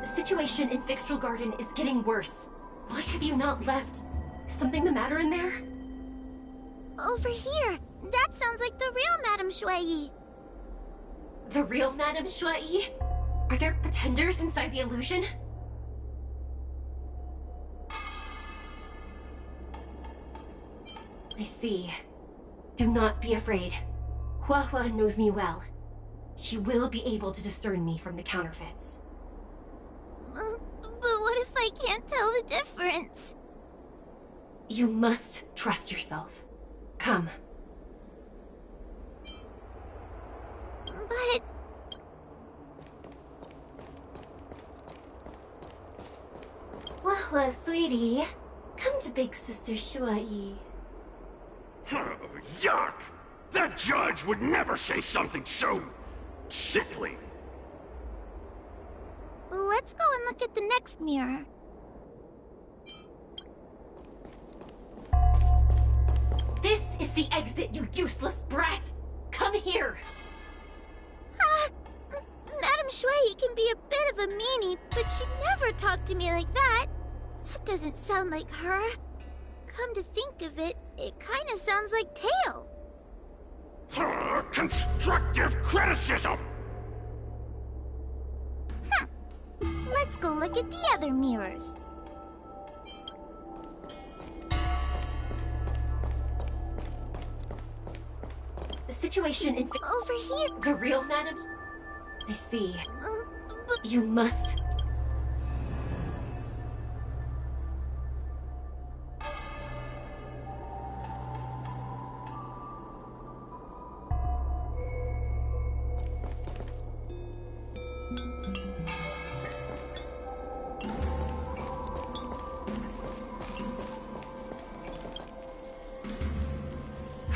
The situation in Fixtral Garden is getting worse. Why have you not left? Is something the matter in there? Over here. That sounds like the real Madame Shui. The real Madame Shui? Are there pretenders inside the illusion? I see. Do not be afraid. Hua knows me well. She will be able to discern me from the counterfeits. But what if I can't tell the difference? You must trust yourself. Come. But... Hua, sweetie. Come to Big Sister Shui. Yuck! That judge would never say something so... sickly. Let's go and look at the next mirror. This is the exit, you useless brat! Come here! Madame Shui can be a bit of a meanie, but she never talked to me like that. That doesn't sound like her. Come to think of it, it kinda sounds like Tail. Constructive criticism! Let's go look at the other mirrors. The situation in... Over here. The real Madame... I see. But... You must...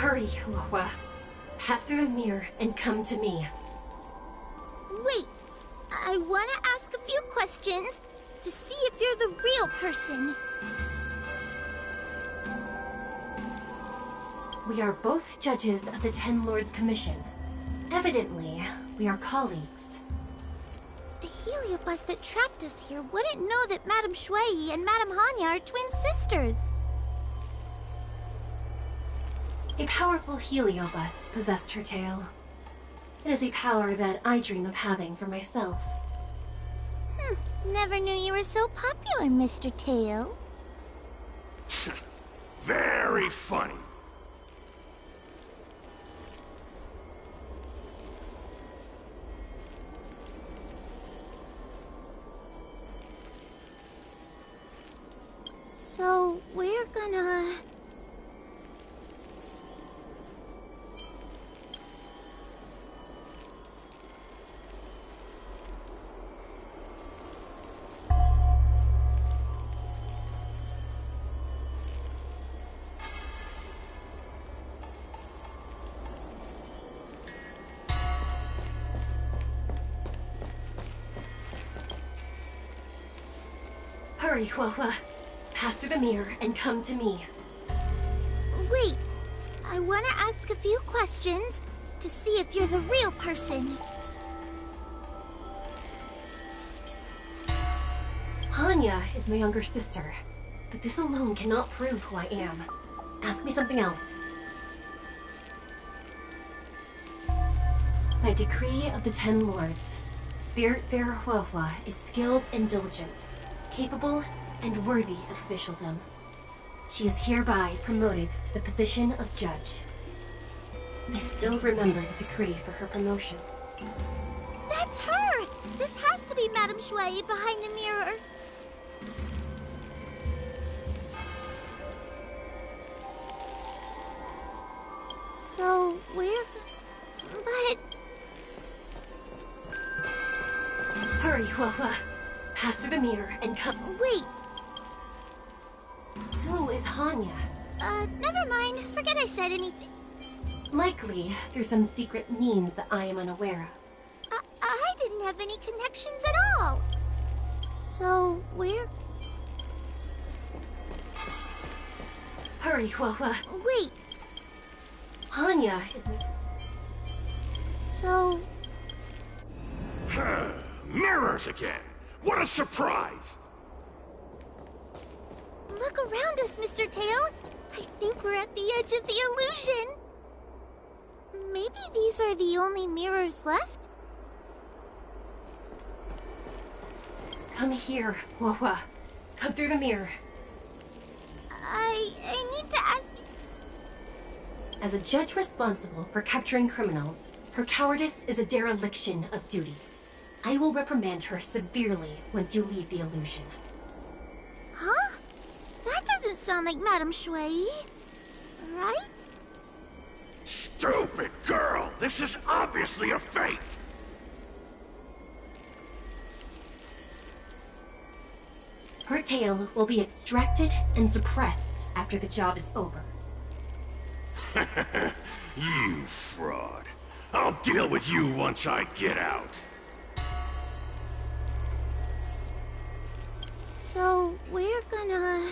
Hurry, Huahua. Pass through the mirror and come to me. Wait, I want to ask a few questions to see if you're the real person. We are both judges of the Ten Lords Commission. Evidently, we are colleagues. The Heliobus that trapped us here wouldn't know that Madame Shui and Madame Hanya are twin sisters. A powerful Heliobus possessed her tail. It is a power that I dream of having for myself. Never knew you were so popular, Mr. Tail. Very funny. So, we're gonna... Hurry, Huahua. Pass through the mirror and come to me. Wait, I want to ask a few questions to see if you're the real person. Hanya is my younger sister, but this alone cannot prove who I am. Ask me something else. By decree of the Ten Lords, Spiritfarer Huahua is skilled and diligent, capable and worthy of officialdom. She is hereby promoted to the position of judge. I still remember the decree for her promotion. That's her! This has to be Madame Shui behind the mirror. So, we're... But... Hurry, Huahua. Pass through the mirror and come... Wait! Who is Hanya? Never mind. Forget I said anything. Likely, there's some secret means that I am unaware of. I didn't have any connections at all. So, we're... Hurry, Huahua. Wait. Hanya is... So... Mirrors again! What a surprise! Look around us, Mr. Tail. I think we're at the edge of the illusion. Maybe these are the only mirrors left? Come here, Huahua. Come through the mirror. I need to ask you... As a judge responsible for capturing criminals, her cowardice is a dereliction of duty. I will reprimand her severely once you leave the illusion. Huh? That doesn't sound like Madame Shui. Right? Stupid girl! This is obviously a fake! Her tail will be extracted and suppressed after the job is over. You fraud. I'll deal with you once I get out. So, we're gonna...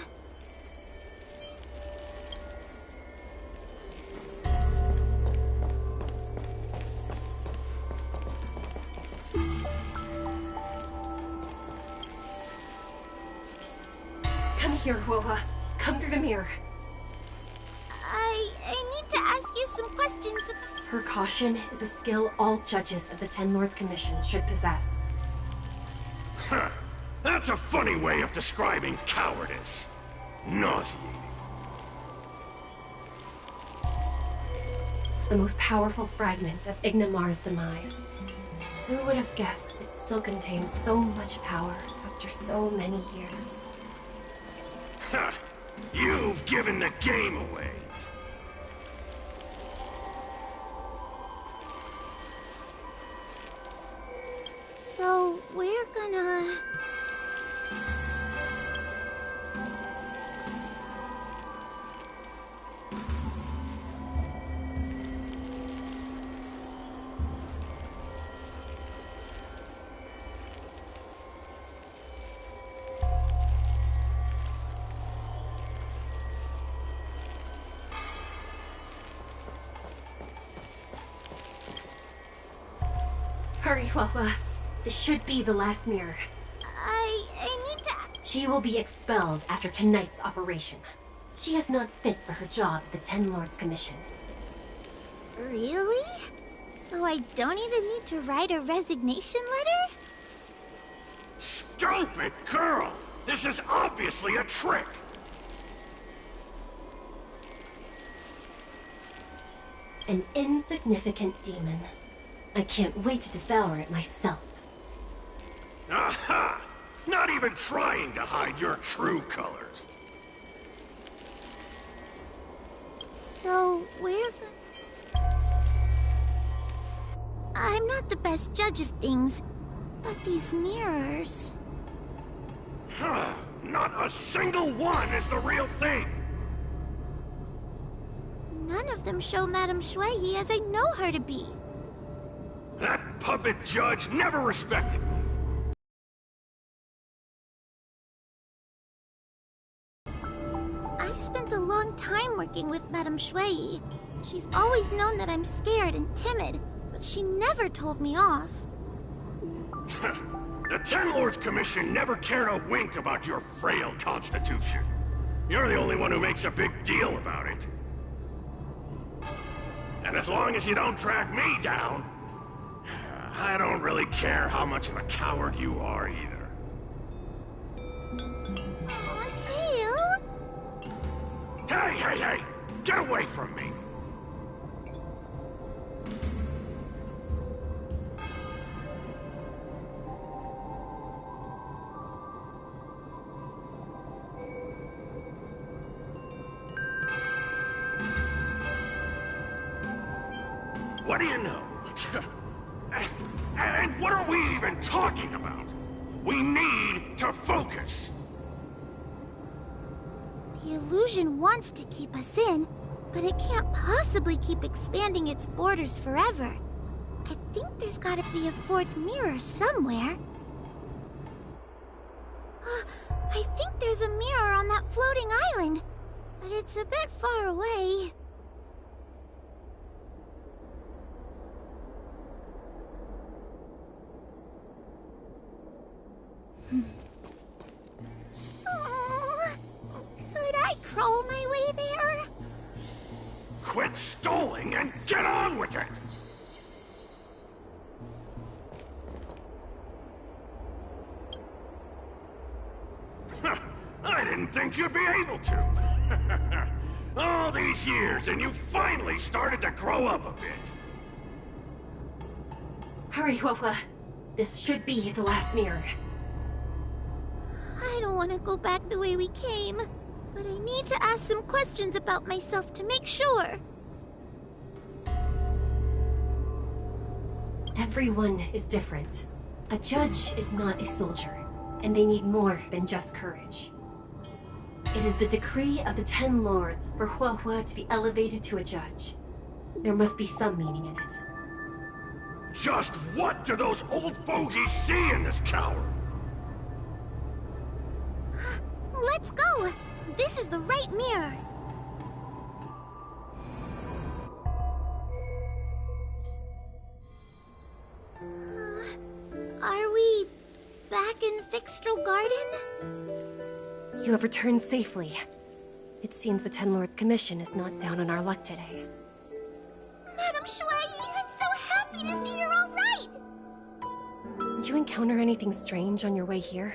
Come here, Huahua. Come through the mirror. I need to ask you some questions. Her caution is a skill all judges of the Ten Lords Commission should possess. Huh. That's a funny way of describing cowardice. Nauseating. It's the most powerful fragment of Ignimar's demise. Who would have guessed it still contains so much power after so many years? Ha! You've given the game away. So, we're gonna... Hurry, Huahua. This should be the last mirror. I need to... She will be expelled after tonight's operation. She is not fit for her job at the Ten Lords Commission. Really? So I don't even need to write a resignation letter? Stupid girl! This is obviously a trick! An insignificant demon. I can't wait to devour it myself. Aha! Not even trying to hide your true colors. So, I'm not the best judge of things, but these mirrors... Not a single one is the real thing! None of them show Madame Shui as I know her to be. That puppet judge never respected me. I've spent a long time working with Madame Shui. She's always known that I'm scared and timid, but she never told me off. The Ten Lords Commission never cared a wink about your frail constitution. You're the only one who makes a big deal about it. And as long as you don't drag me down, I don't really care how much of a coward you are either. Tail? Hey! Get away from me! What do you know? And what are we even talking about? We need to focus. The illusion wants to keep us in, but it can't possibly keep expanding its borders forever. I think there's gotta be a fourth mirror somewhere. I think there's a mirror on that floating island, but it's a bit far away. Could I crawl my way there? Quit stalling and get on with it! I didn't think you'd be able to. All these years and you finally started to grow up a bit. Hurry, Huahua. This should be the last mirror. I don't want to go back the way we came, but I need to ask some questions about myself to make sure. Everyone is different. A judge is not a soldier, and they need more than just courage. It is the decree of the Ten Lords for Huahua to be elevated to a judge. There must be some meaning in it. Just what do those old fogies see in this coward? Let's go! This is the right mirror. Are we back in Fixtral Garden? You have returned safely. It seems the Ten Lords Commission is not down on our luck today. Madame Shui, I'm so happy to see you're all right! Did you encounter anything strange on your way here?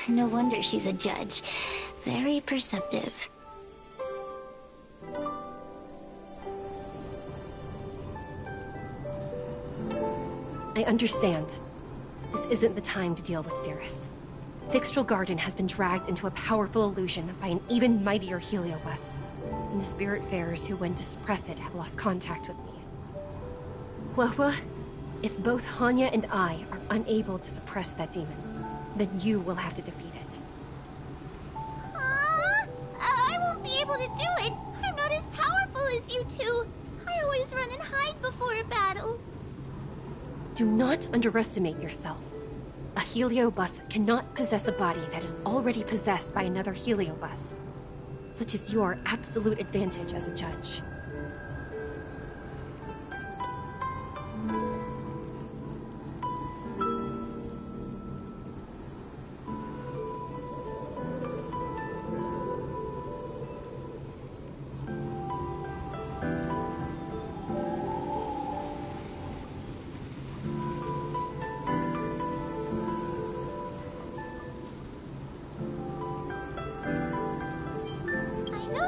No wonder she's a judge. Very perceptive. I understand. This isn't the time to deal with Cirrus. Fixtral Garden has been dragged into a powerful illusion by an even mightier Heliobus, and the Spiritfarers who went to suppress it have lost contact with me. Huahua, if both Hanya and I are unable to suppress that demon, then you will have to defeat it. I you two. I always run and hide before a battle. Do not underestimate yourself. A Heliobus cannot possess a body that is already possessed by another Heliobus. Such is your absolute advantage as a judge.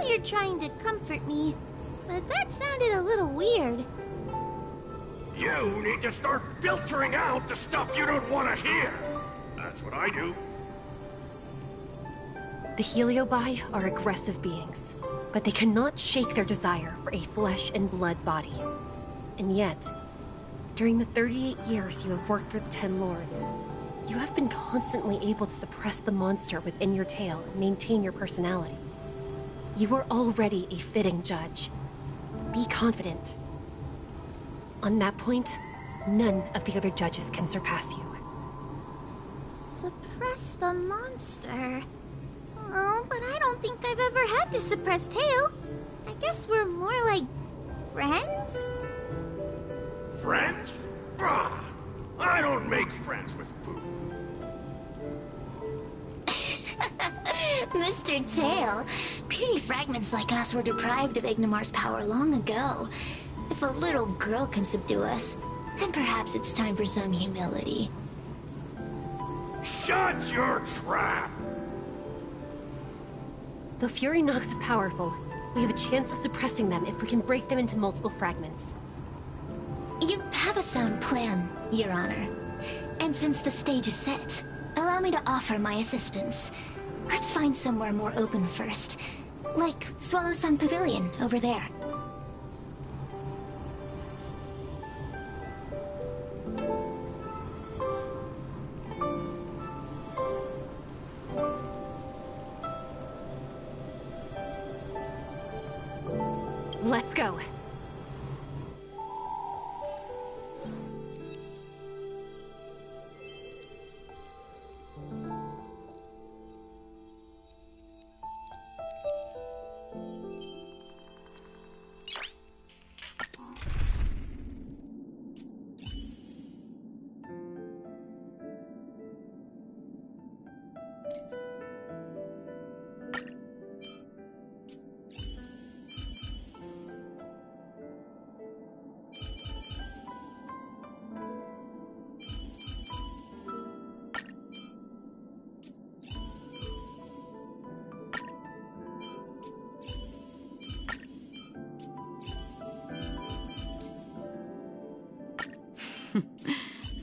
You're trying to comfort me, but that sounded a little weird. You need to start filtering out the stuff you don't want to hear. That's what I do. The Heliobi are aggressive beings, but they cannot shake their desire for a flesh and blood body. And yet, during the 38 years you have worked for the Ten Lords, you have been constantly able to suppress the monster within your tail and maintain your personality. You are already a fitting judge. Be confident. On that point, none of the other judges can surpass you. Suppress the monster? Oh, but I don't think I've ever had to suppress Tail. I guess we're more like friends? Friends? Bah! I don't make friends with food. Mr. Tail, puny fragments like us were deprived of Ignimar's power long ago. If a little girl can subdue us, then perhaps it's time for some humility. Shut your trap! Though Fury Nox is powerful, we have a chance of suppressing them if we can break them into multiple fragments. You have a sound plan, Your Honor. And since the stage is set, allow me to offer my assistance. Let's find somewhere more open first. Like Swallow Song Pavilion, over there. Let's go.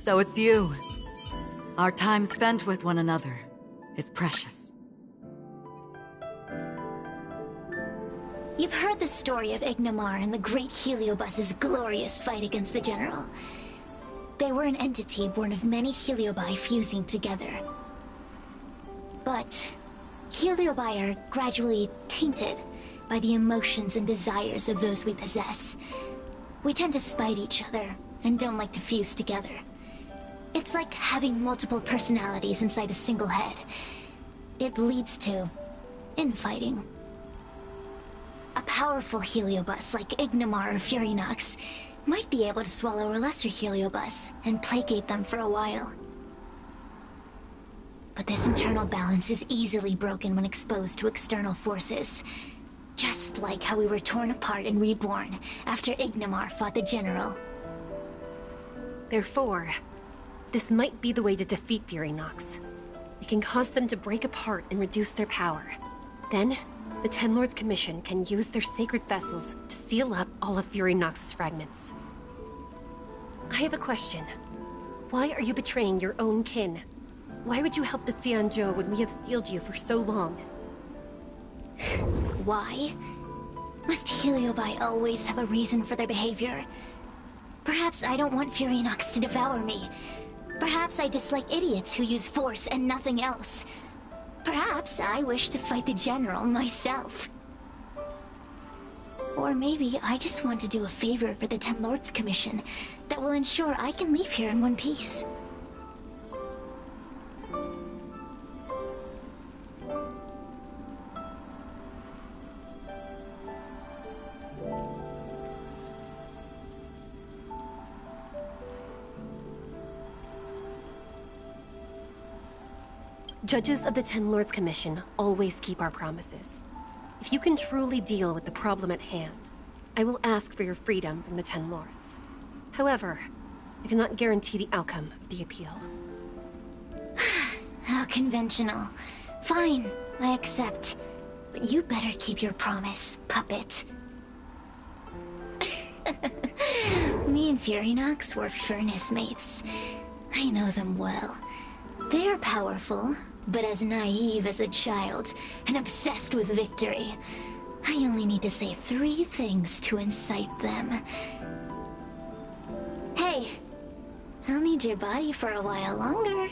So it's you. Our time spent with one another is precious. You've heard the story of Ignimar and the Great Heliobus's glorious fight against the General. They were an entity born of many Heliobi fusing together. But Heliobi are gradually tainted by the emotions and desires of those we possess. We tend to spite each other and don't like to fuse together. It's like having multiple personalities inside a single head. It leads to infighting. A powerful Heliobus like Ignimar or Fury Nox might be able to swallow a lesser Heliobus and placate them for a while. But this internal balance is easily broken when exposed to external forces. Just like how we were torn apart and reborn after Ignimar fought the General. Therefore, this might be the way to defeat Fury Nox. We can cause them to break apart and reduce their power. Then, the Ten Lords Commission can use their sacred vessels to seal up all of Fury Nox's fragments. I have a question. Why are you betraying your own kin? Why would you help the Xianzhou when we have sealed you for so long? Why? Must Heliobi always have a reason for their behavior? Perhaps I don't want Fury Nox to devour me. Perhaps I dislike idiots who use force and nothing else. Perhaps I wish to fight the General myself. Or maybe I just want to do a favor for the Ten Lords Commission that will ensure I can leave here in one piece. Judges of the Ten Lords Commission always keep our promises. If you can truly deal with the problem at hand, I will ask for your freedom from the Ten Lords. However, I cannot guarantee the outcome of the appeal. How conventional. Fine, I accept. But you better keep your promise, puppet. Me and Furynox were furnace mates. I know them well. They're powerful, but as naive as a child, and obsessed with victory. I only need to say 3 things to incite them. Hey, I'll need your body for a while longer.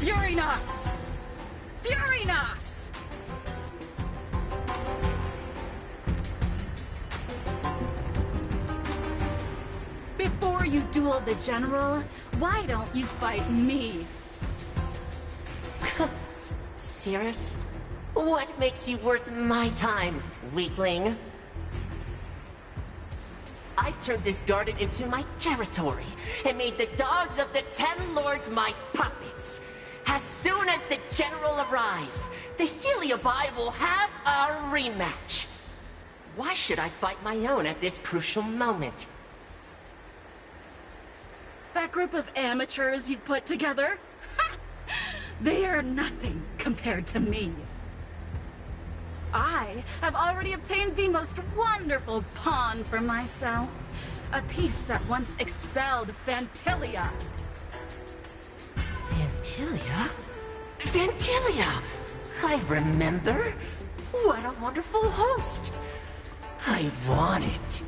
Furynox! Furynox! Before you duel the General, why don't you fight me? Serious? What makes you worth my time, weakling? I've turned this garden into my territory, and made the dogs of the Ten Lords my puppets. As soon as the General arrives, the Heliobi will have a rematch. Why should I fight my own at this crucial moment? That group of amateurs you've put together? Ha! They are nothing compared to me. I have already obtained the most wonderful pawn for myself. A piece that once expelled Phantilia. Phantilia? Phantilia! I remember. What a wonderful host. I want it.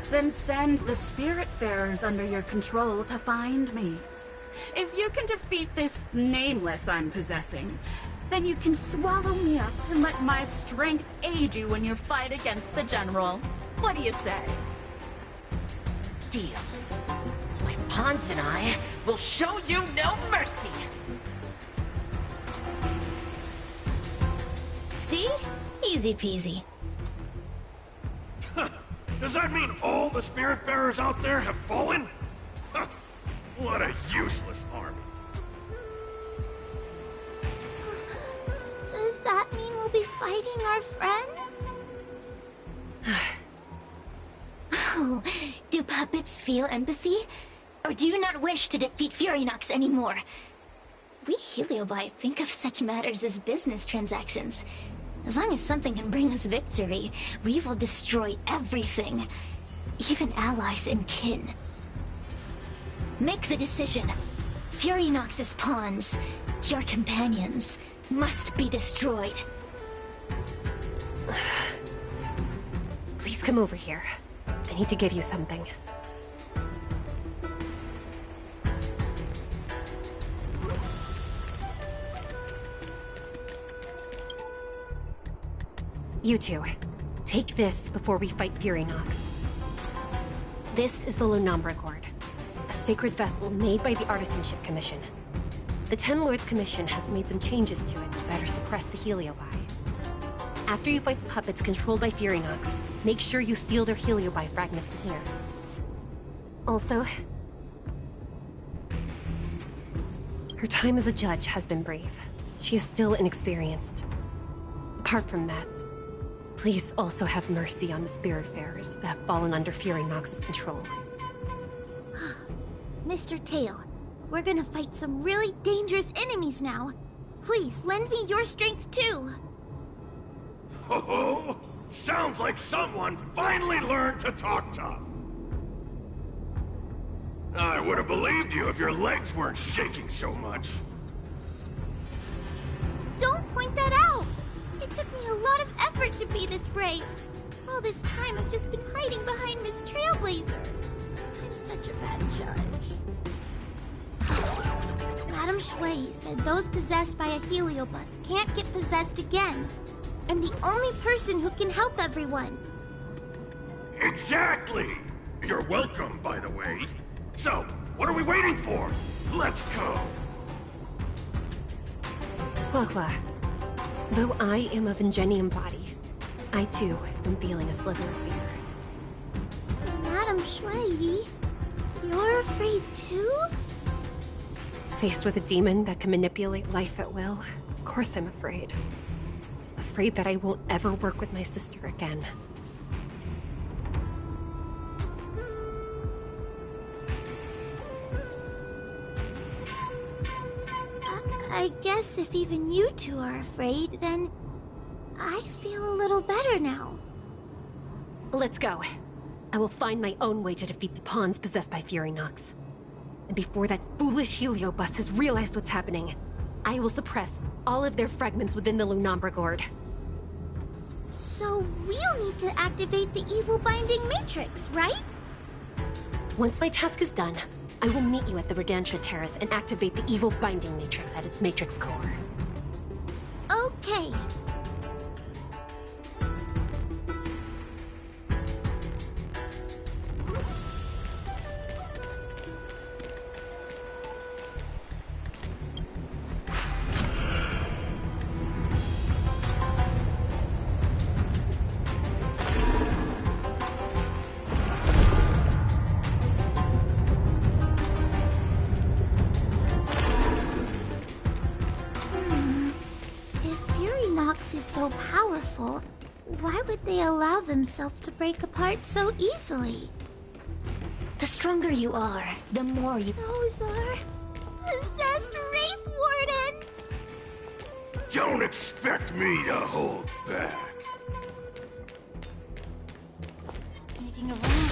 Then send the Spiritfarers under your control to find me. If you can defeat this nameless I'm possessing, then you can swallow me up and let my strength aid you in your fight against the General. What do you say? Deal. My pawns and I will show you no mercy. See? Easy peasy. Does that mean all the Spiritfarers out there have fallen? What a useless army. Does that mean we'll be fighting our friends? Oh, do puppets feel empathy? Or do you not wish to defeat Furynox anymore? We Heliobi think of such matters as business transactions. As long as something can bring us victory, we will destroy everything. Even allies and kin. Make the decision. Furynox's pawns, your companions, must be destroyed. Please come over here. I need to give you something. You two, take this before we fight Furynox. This is the Lunombra Cord, a sacred vessel made by the Artisanship Commission. The Ten Lords Commission has made some changes to it to better suppress the Heliobi. After you fight the puppets controlled by Furynox, make sure you seal their Heliobi fragments in here. Also, her time as a judge has been brief. She is still inexperienced. Apart from that, please also have mercy on the Spiritfarers that have fallen under Furynox's control. Mr. Tail, we're gonna fight some really dangerous enemies now. Please, lend me your strength too. Ho-ho! Sounds like someone finally learned to talk tough. I would have believed you if your legs weren't shaking so much. Don't point that out! It took me a lot of effort to be this brave. All this time I've just been hiding behind Miss Trailblazer. I'm such a bad judge. Madame Shui said those possessed by a Heliobus can't get possessed again. I'm the only person who can help everyone. Exactly! You're welcome, by the way. So, what are we waiting for? Let's go! Huohua, though I am of Ingenium body, I too am feeling a sliver of fear. Madame Shui, you're afraid too? Faced with a demon that can manipulate life at will, of course I'm afraid. Afraid that I won't ever work with my sister again. I guess if even you two are afraid, then I feel a little better now. Let's go. I will find my own way to defeat the pawns possessed by Fury Nox. And before that foolish Heliobus has realized what's happening, I will suppress all of their fragments within the Lunombra Gourd. So we'll need to activate the evil binding matrix, right? Once my task is done, I will meet you at the Verdantia Terrace and activate the evil binding matrix at its matrix core. Okay. So powerful, why would they allow themselves to break apart so easily? The stronger you are, the more you... Those are... possessed Wraith Wardens! Don't expect me to hold back. Sneaking around.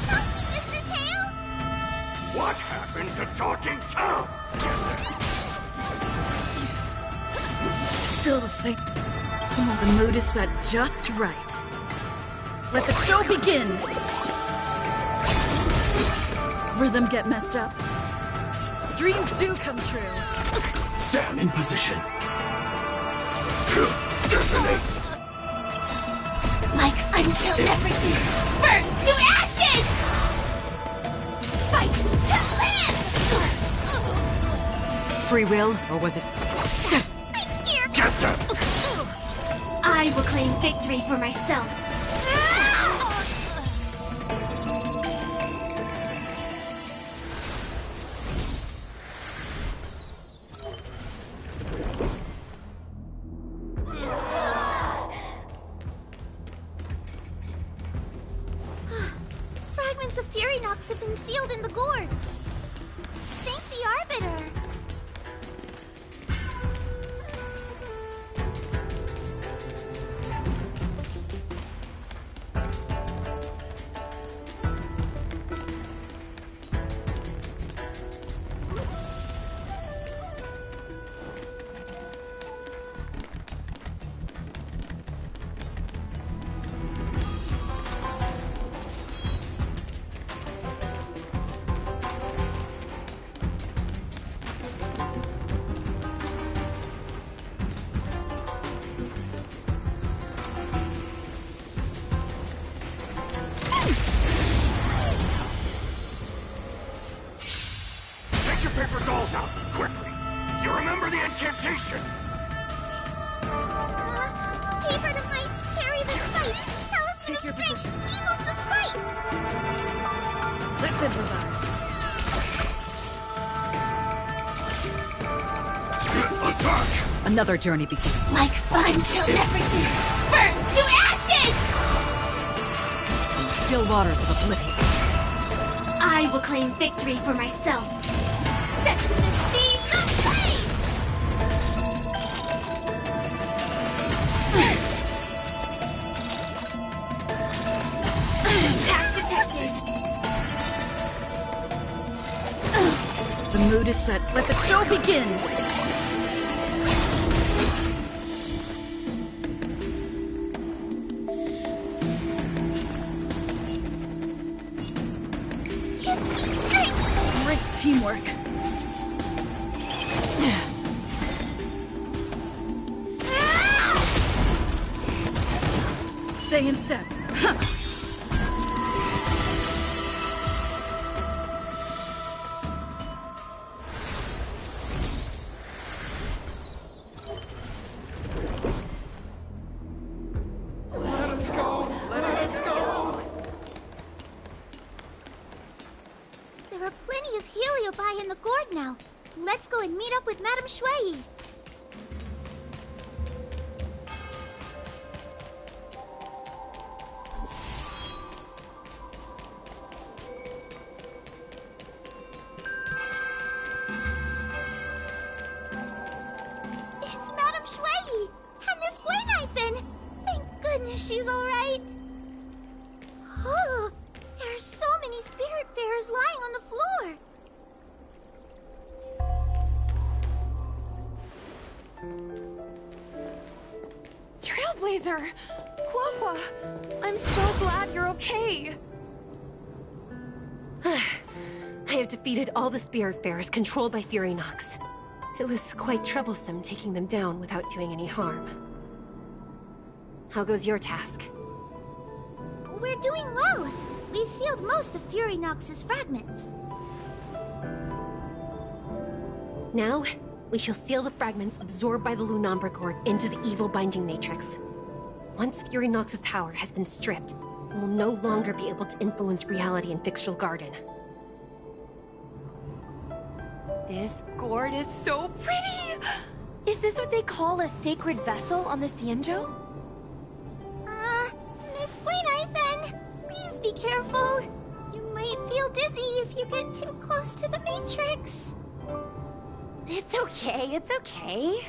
Help me, Mr. Tail! What happened to Talking Tom? Still the same. The mood is set just right. Let the show begin! Rhythm get messed up. Dreams do come true. Sam in position. Detonate! Like until everything burns to ashes! Fight to live! Free will, or was it... I'm scared! Get them! I will claim victory for myself. Fragments of Fury Nox have been sealed in the gourd. Thank the Arbiter. Paper dolls out, quickly! Do you remember the incantation? Paper to fight, carry the fight. Tell us Take to your strength, position. evils to spite. Let's improvise. Attack! Another journey begins. Like fun till everything burns to ashes! still waters of oblivion. I will claim victory for myself. Set the seas ablaze! Attack detected! The mood is set. Let the show begin! Give me strength! Great teamwork. Stay in step. There are plenty of Heliobi in the gourd now. Let's go and meet up with Madame Shui. It's Madame Shui and Miss Guinaifen. Thank goodness she's all right. Oh, there are so many Spiritfarers lying on the floor. Trailblazer! Huahua! I'm so glad you're okay! I have defeated all the Spiritfarers controlled by Furynox. It was quite troublesome taking them down without doing any harm. How goes your task? We're doing well. We've sealed most of Furynox's fragments. Now, we shall seal the fragments absorbed by the Lunombra Cord into the evil binding matrix. Once Furynox's power has been stripped, we will no longer be able to influence reality in Fixtral Garden. This gourd is so pretty! Is this what they call a sacred vessel on the Xianzhou? Miss Guinaifen, please be careful. You might feel dizzy if you get too close to the Matrix. It's okay, it's okay.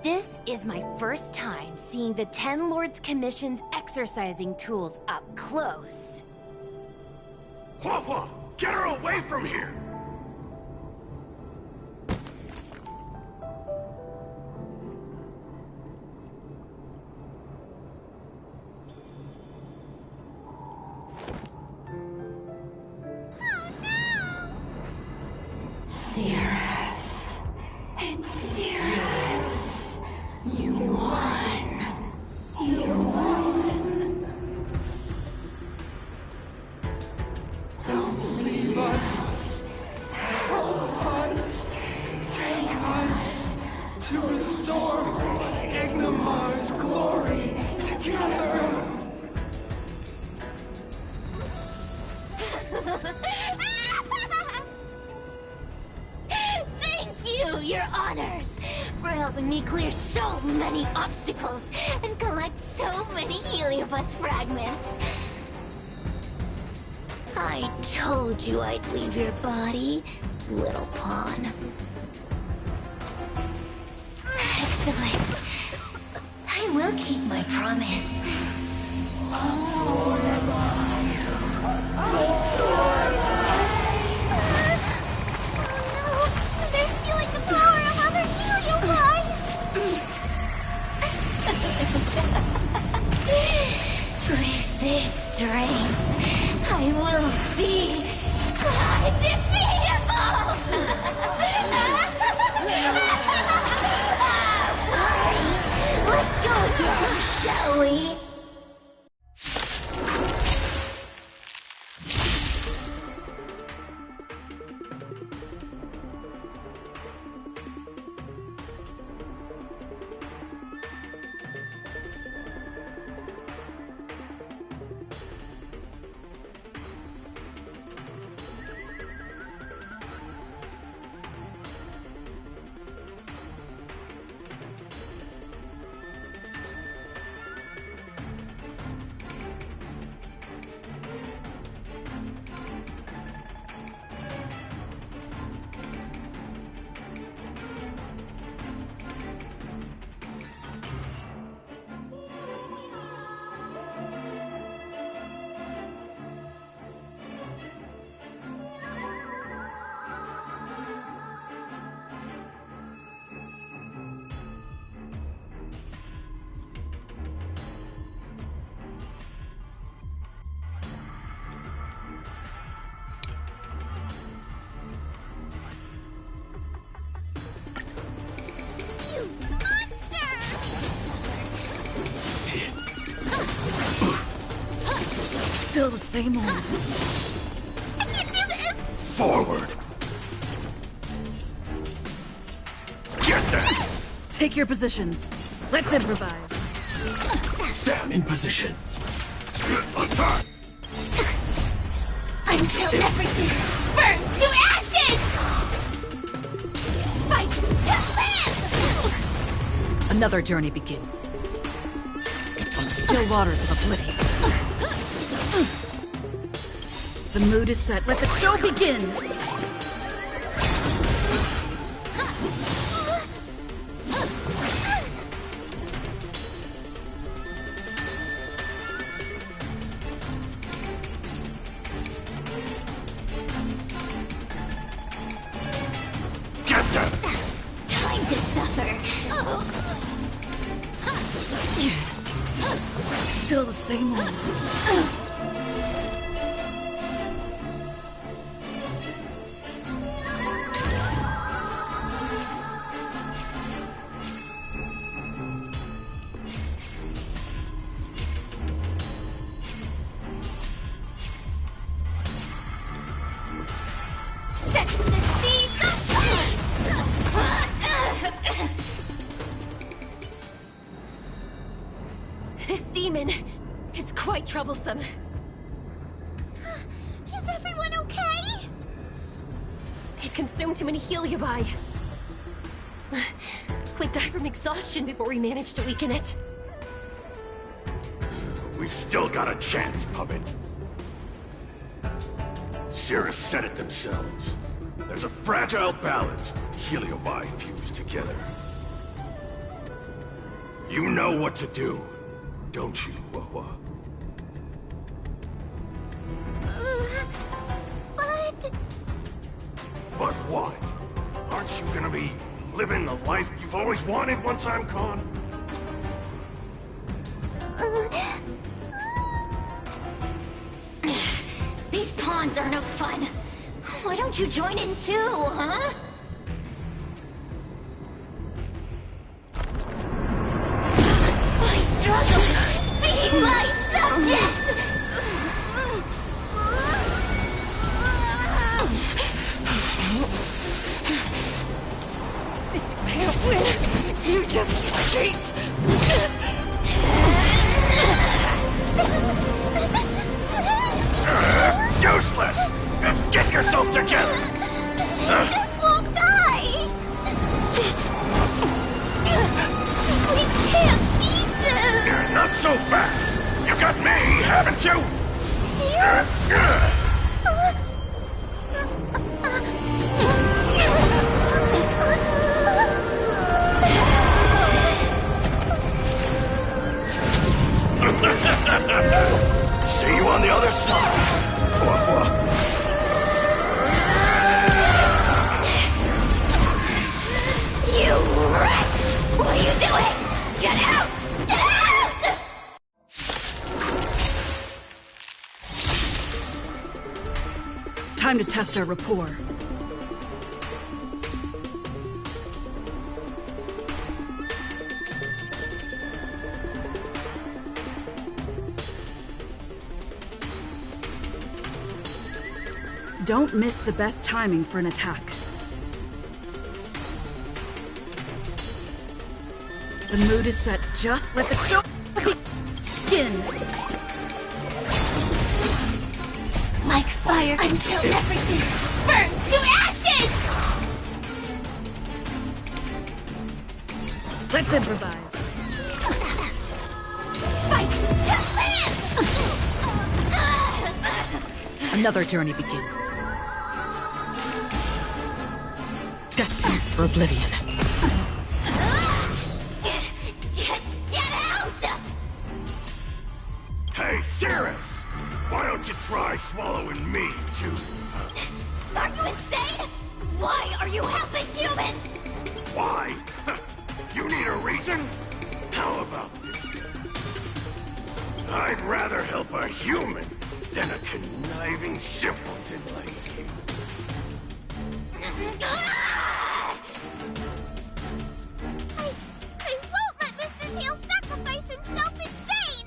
This is my first time seeing the Ten Lords Commission's exercising tools up close. Huahua, get her away from here! Cirrus. It's Cirrus. You won. You won. Don't leave us. Help us. Take us to restore Ignimar's glory together. Thank you, Your Honors, for helping me clear so many obstacles and collect so many Heliobus fragments. I told you I'd leave your body, little pawn. Excellent. I will keep my promise. They're stealing the power of other Heliobi! With this strength, I will be undefeatable! Let's go again, shall we? Still the same old. I can't do this! Forward! Get that! Take your positions. Let's improvise. Sam in position. Attack! Until everything burns to ashes! Fight to live! Another journey begins. On still waters of oblivion. The mood is set. Let the show begin! Time to suffer. Still the same old. Set the seas This demon is quite troublesome. Is everyone okay? They've consumed too many Heliobi. We'd die from exhaustion before we manage to weaken it. We've still got a chance, puppet. Cirrus said it themselves. There's a fragile balance when Heliobi fuse together. You know what to do, don't you, Wawa? But what? Aren't you gonna be living the life you've always wanted once I'm gone? These pawns are no fun. Why don't you join in too, huh? I struggle being my subject! If you can't win, you just cheat! Useless! Get yourself together! This won't die! We can't beat them! Not so fast! You got me, haven't you? See you on the other side! You wretch! What are you doing? Get out! Get out! Time to test our rapport. Don't miss the best timing for an attack. The mood is set. Just let the show begin. Like fire until everything burns to ashes! Let's improvise. Fight to live! Another journey begins. Destined for oblivion. Get out! Hey, Cirrus! Why don't you try swallowing me, too? Are you insane? Why are you helping humans? Why? You need a reason? How about this? I'd rather help a human than a conniving simpleton like you. I won't let Mr. Tails sacrifice himself in vain!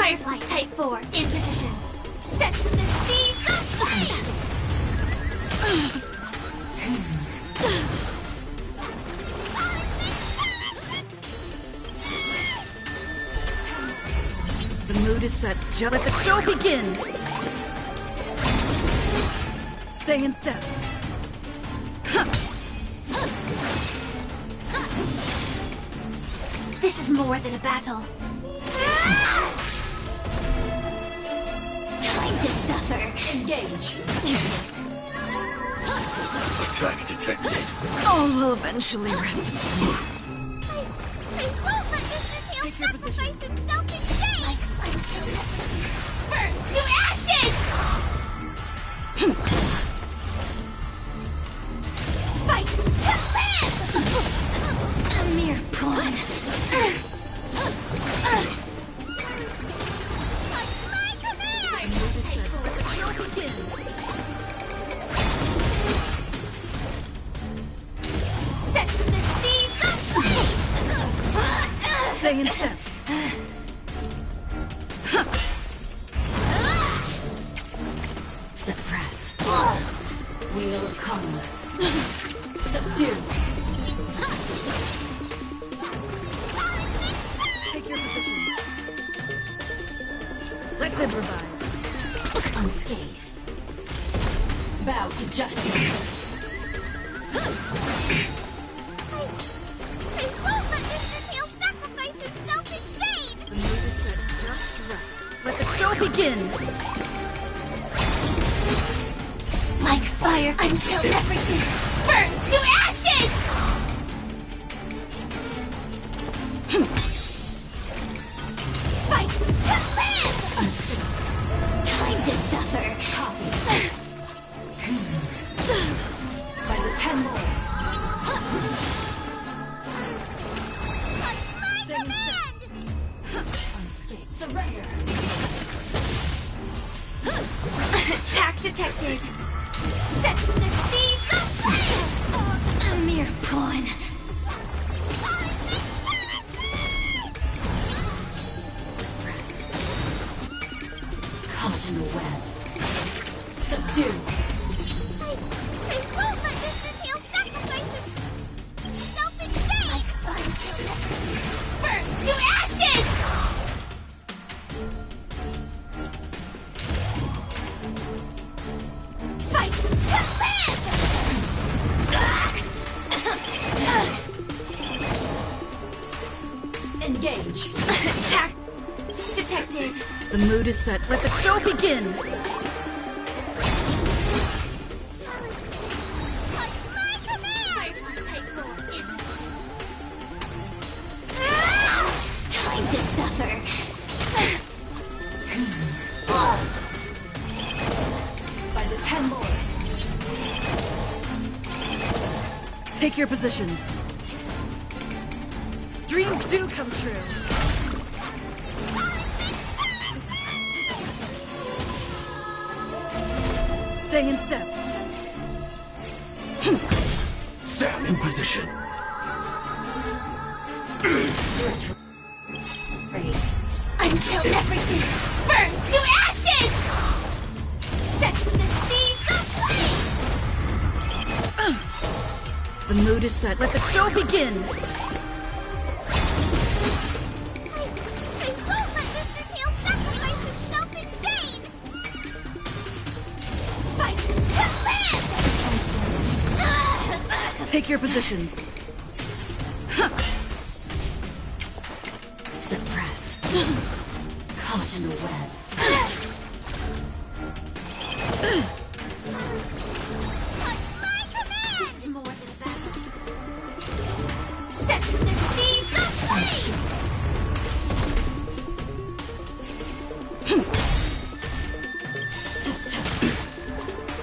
Firefly Type 4 in position. Set the seas of flame! The mood is set. Let the show begin! Stay in step. This is more than a battle. Time to suffer. Engage. Attack detected. All will eventually rest. I won't let Mr. Tail sacrifice himself in vain! Burns to ashes! Fight to live! A mere pawn. My command! Set the seas of flame! Stay in step. Suppress. Wheel of Karma. Subdue. Take your positions. Let's improvise. Unscathed. Bow to justice. I won't let Mr. Tail sacrifice himself in vain! The mood is set just right. Let the show begin! Like fire until everything burns to ashes! Fight to live! Time to suffer. By the 10 more. My command! Unscathed. Surrender. Attack detected. Set the seas of flame! A mere pawn. Caught in the web. Subdue. I won't let Mr. Tail sacrifice himself in vain! Burns to ashes! Fight to live! Engage. Attack detected. The mood is set. Let the show begin! My command! Type 4 in position. Time to suffer. By the 10 more. Take your positions. Dreams do come true. Stay in step. Sam in position. Raised. Until everything burns to ashes! Set the seas of flame! The mood is set. Let the show begin! I won't let Mr. Tail sacrifice himself in vain! Fight to live! Take your positions. Suppress. Caught in the web. My command! This is more than a battle. Set the seas of flame!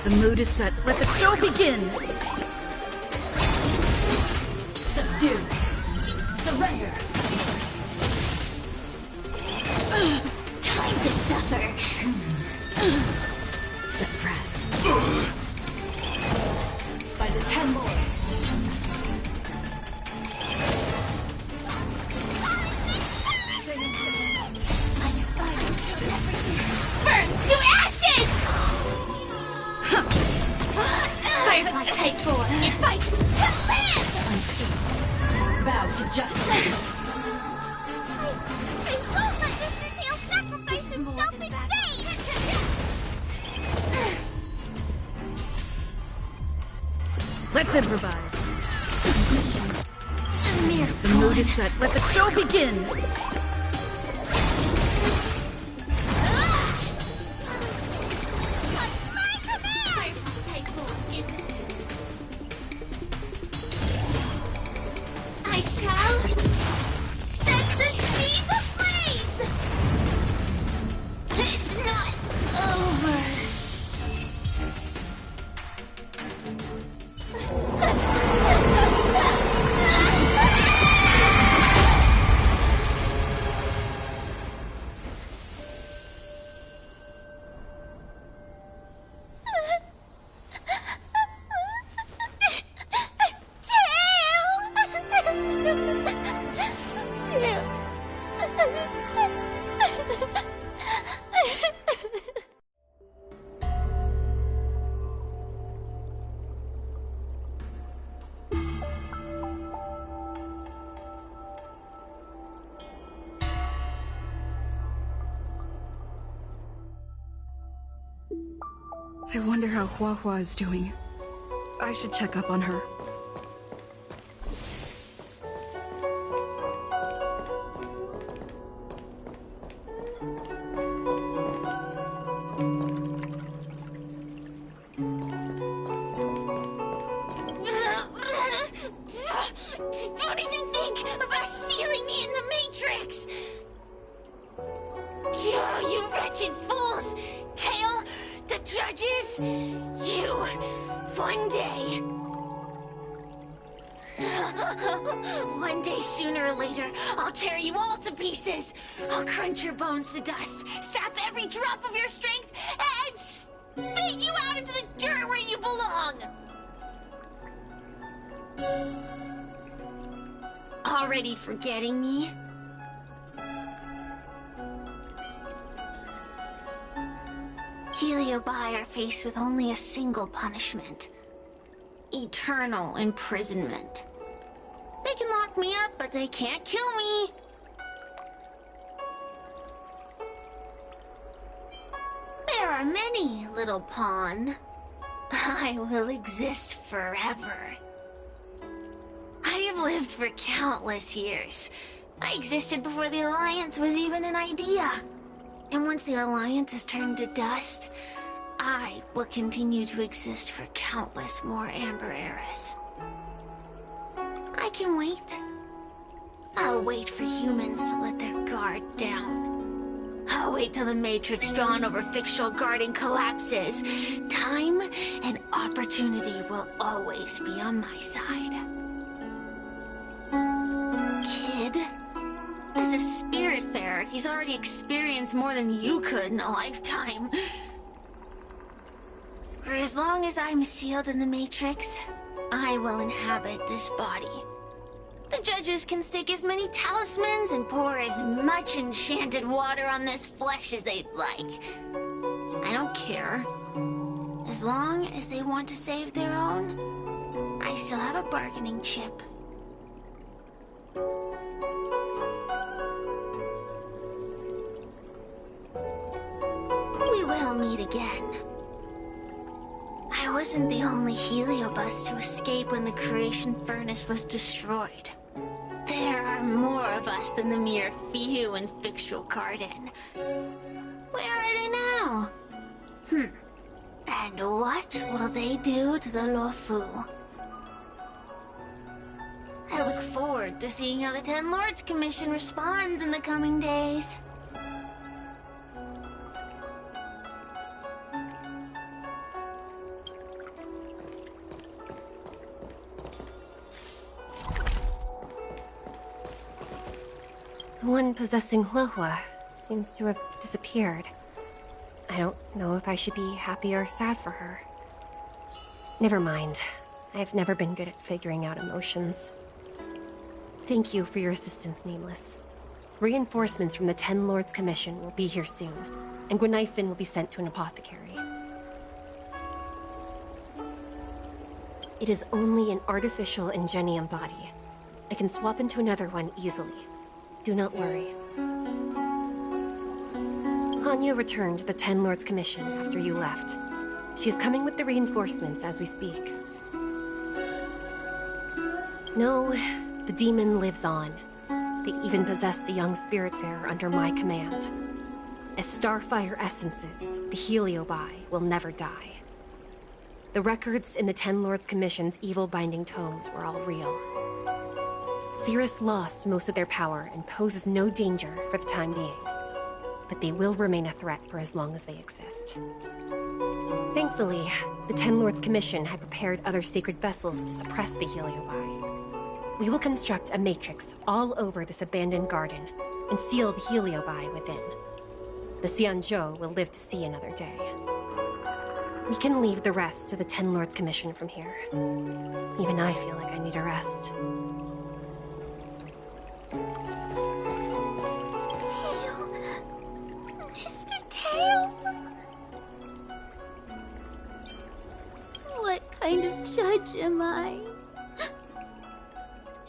The mood is set. Let the show begin! Subdue. Surrender. Time to suffer. Suppress. By the 10 more. Like fire Firefly Type 4, it fights to live! Bow to justice. I won't let Mr. Tail sacrifice himself in vain! Let's improvise. The mood is set. Let the show begin! I shall set the seas ablaze! It's not over. I wonder how Huahua is doing. I should check up on her. Don't even think about sealing me in the Matrix! You wretched fools! Tail, the judges, you, one day... One day, sooner or later, I'll tear you all to pieces! I'll crunch your bones to dust, sap every drop of your strength, and spit you out into the dirt where you belong! Already forgetting me? Heliobi are faced with only a single punishment. Eternal imprisonment. They can lock me up, but they can't kill me. There are many, little pawn. I will exist forever. I have lived for countless years. I existed before the Alliance was even an idea. And once the Alliance is turned to dust, I will continue to exist for countless more Amber eras. I can wait. I'll wait for humans to let their guard down. I'll wait till the Matrix drawn over Fictional Garden collapses. Time and opportunity will always be on my side. Kid? As a Spiritfarer, he's already experienced more than you could in a lifetime. For as long as I'm sealed in the Matrix, I will inhabit this body. The judges can stake as many talismans and pour as much enchanted water on this flesh as they'd like. I don't care. As long as they want to save their own, I still have a bargaining chip. We will meet again. I wasn't the only Heliobus to escape when the creation furnace was destroyed. There are more of us than the mere few in Fictional Garden. Where are they now? And what will they do to the Luofu? I look forward to seeing how the Ten Lords Commission responds in the coming days. The one possessing Huahua seems to have disappeared. I don't know if I should be happy or sad for her. Never mind. I've never been good at figuring out emotions. Thank you for your assistance, Nameless. Reinforcements from the Ten Lords Commission will be here soon, and Gwynaifin will be sent to an apothecary. It is only an artificial Ingenium body. I can swap into another one easily. Do not worry. Hanya returned to the Ten Lords Commission after you left. She is coming with the reinforcements as we speak. No, the demon lives on. They even possessed a young Spiritfarer under my command. As Starfire essences, the Heliobi will never die. The records in the Ten Lords Commission's evil binding tomes were all real. Cirrus lost most of their power and poses no danger for the time being. But they will remain a threat for as long as they exist. Thankfully, the Ten Lords Commission had prepared other sacred vessels to suppress the Heliobi. We will construct a matrix all over this abandoned garden and seal the Heliobi within. The Xianzhou will live to see another day. We can leave the rest to the Ten Lords Commission from here. Even I feel like I need a rest. Tail! Mr. Tail! What kind of judge am I?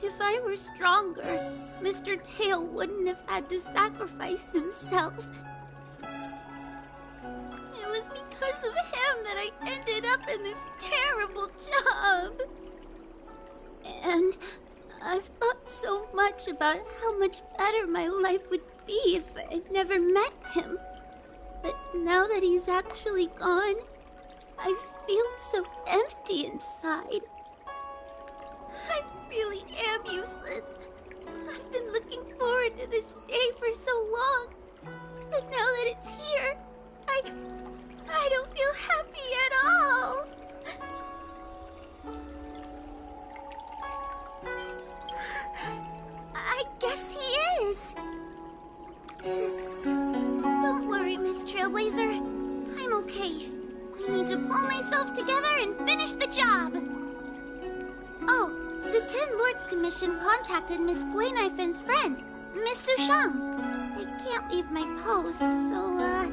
If I were stronger, Mr. Tail wouldn't have had to sacrifice himself. It was because of him that I ended up in this terrible job. And I've thought so much about how much better my life would be if I never met him. But now that he's actually gone, I feel so empty inside. I really am useless. I've been looking forward to this day for so long. But now that it's here, I don't feel happy at all. I guess he is. Don't worry, Miss Trailblazer. I'm okay. I need to pull myself together and finish the job. Oh, the Ten Lords Commission contacted Miss Guinaifan's friend, Miss Sushang. I can't leave my post, so,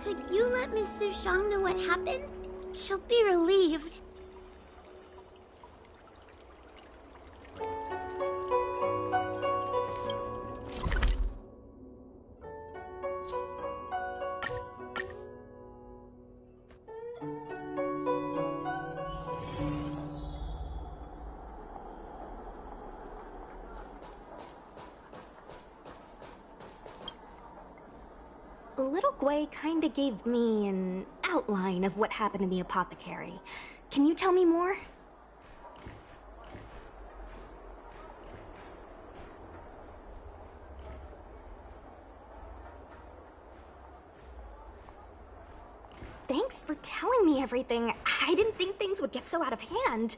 could you let Miss Sushang know what happened? She'll be relieved. Little Gui kinda gave me an outline of what happened in the apothecary. Can you tell me more? Thanks for telling me everything. I didn't think things would get so out of hand.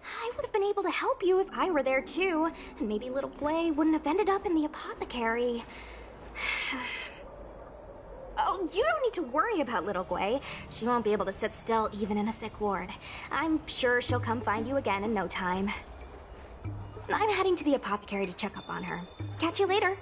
I would have been able to help you if I were there too, and maybe Little Gui wouldn't have ended up in the apothecary. Oh, you don't need to worry about Little Gui. She won't be able to sit still even in a sick ward. I'm sure she'll come find you again in no time. I'm heading to the apothecary to check up on her. Catch you later.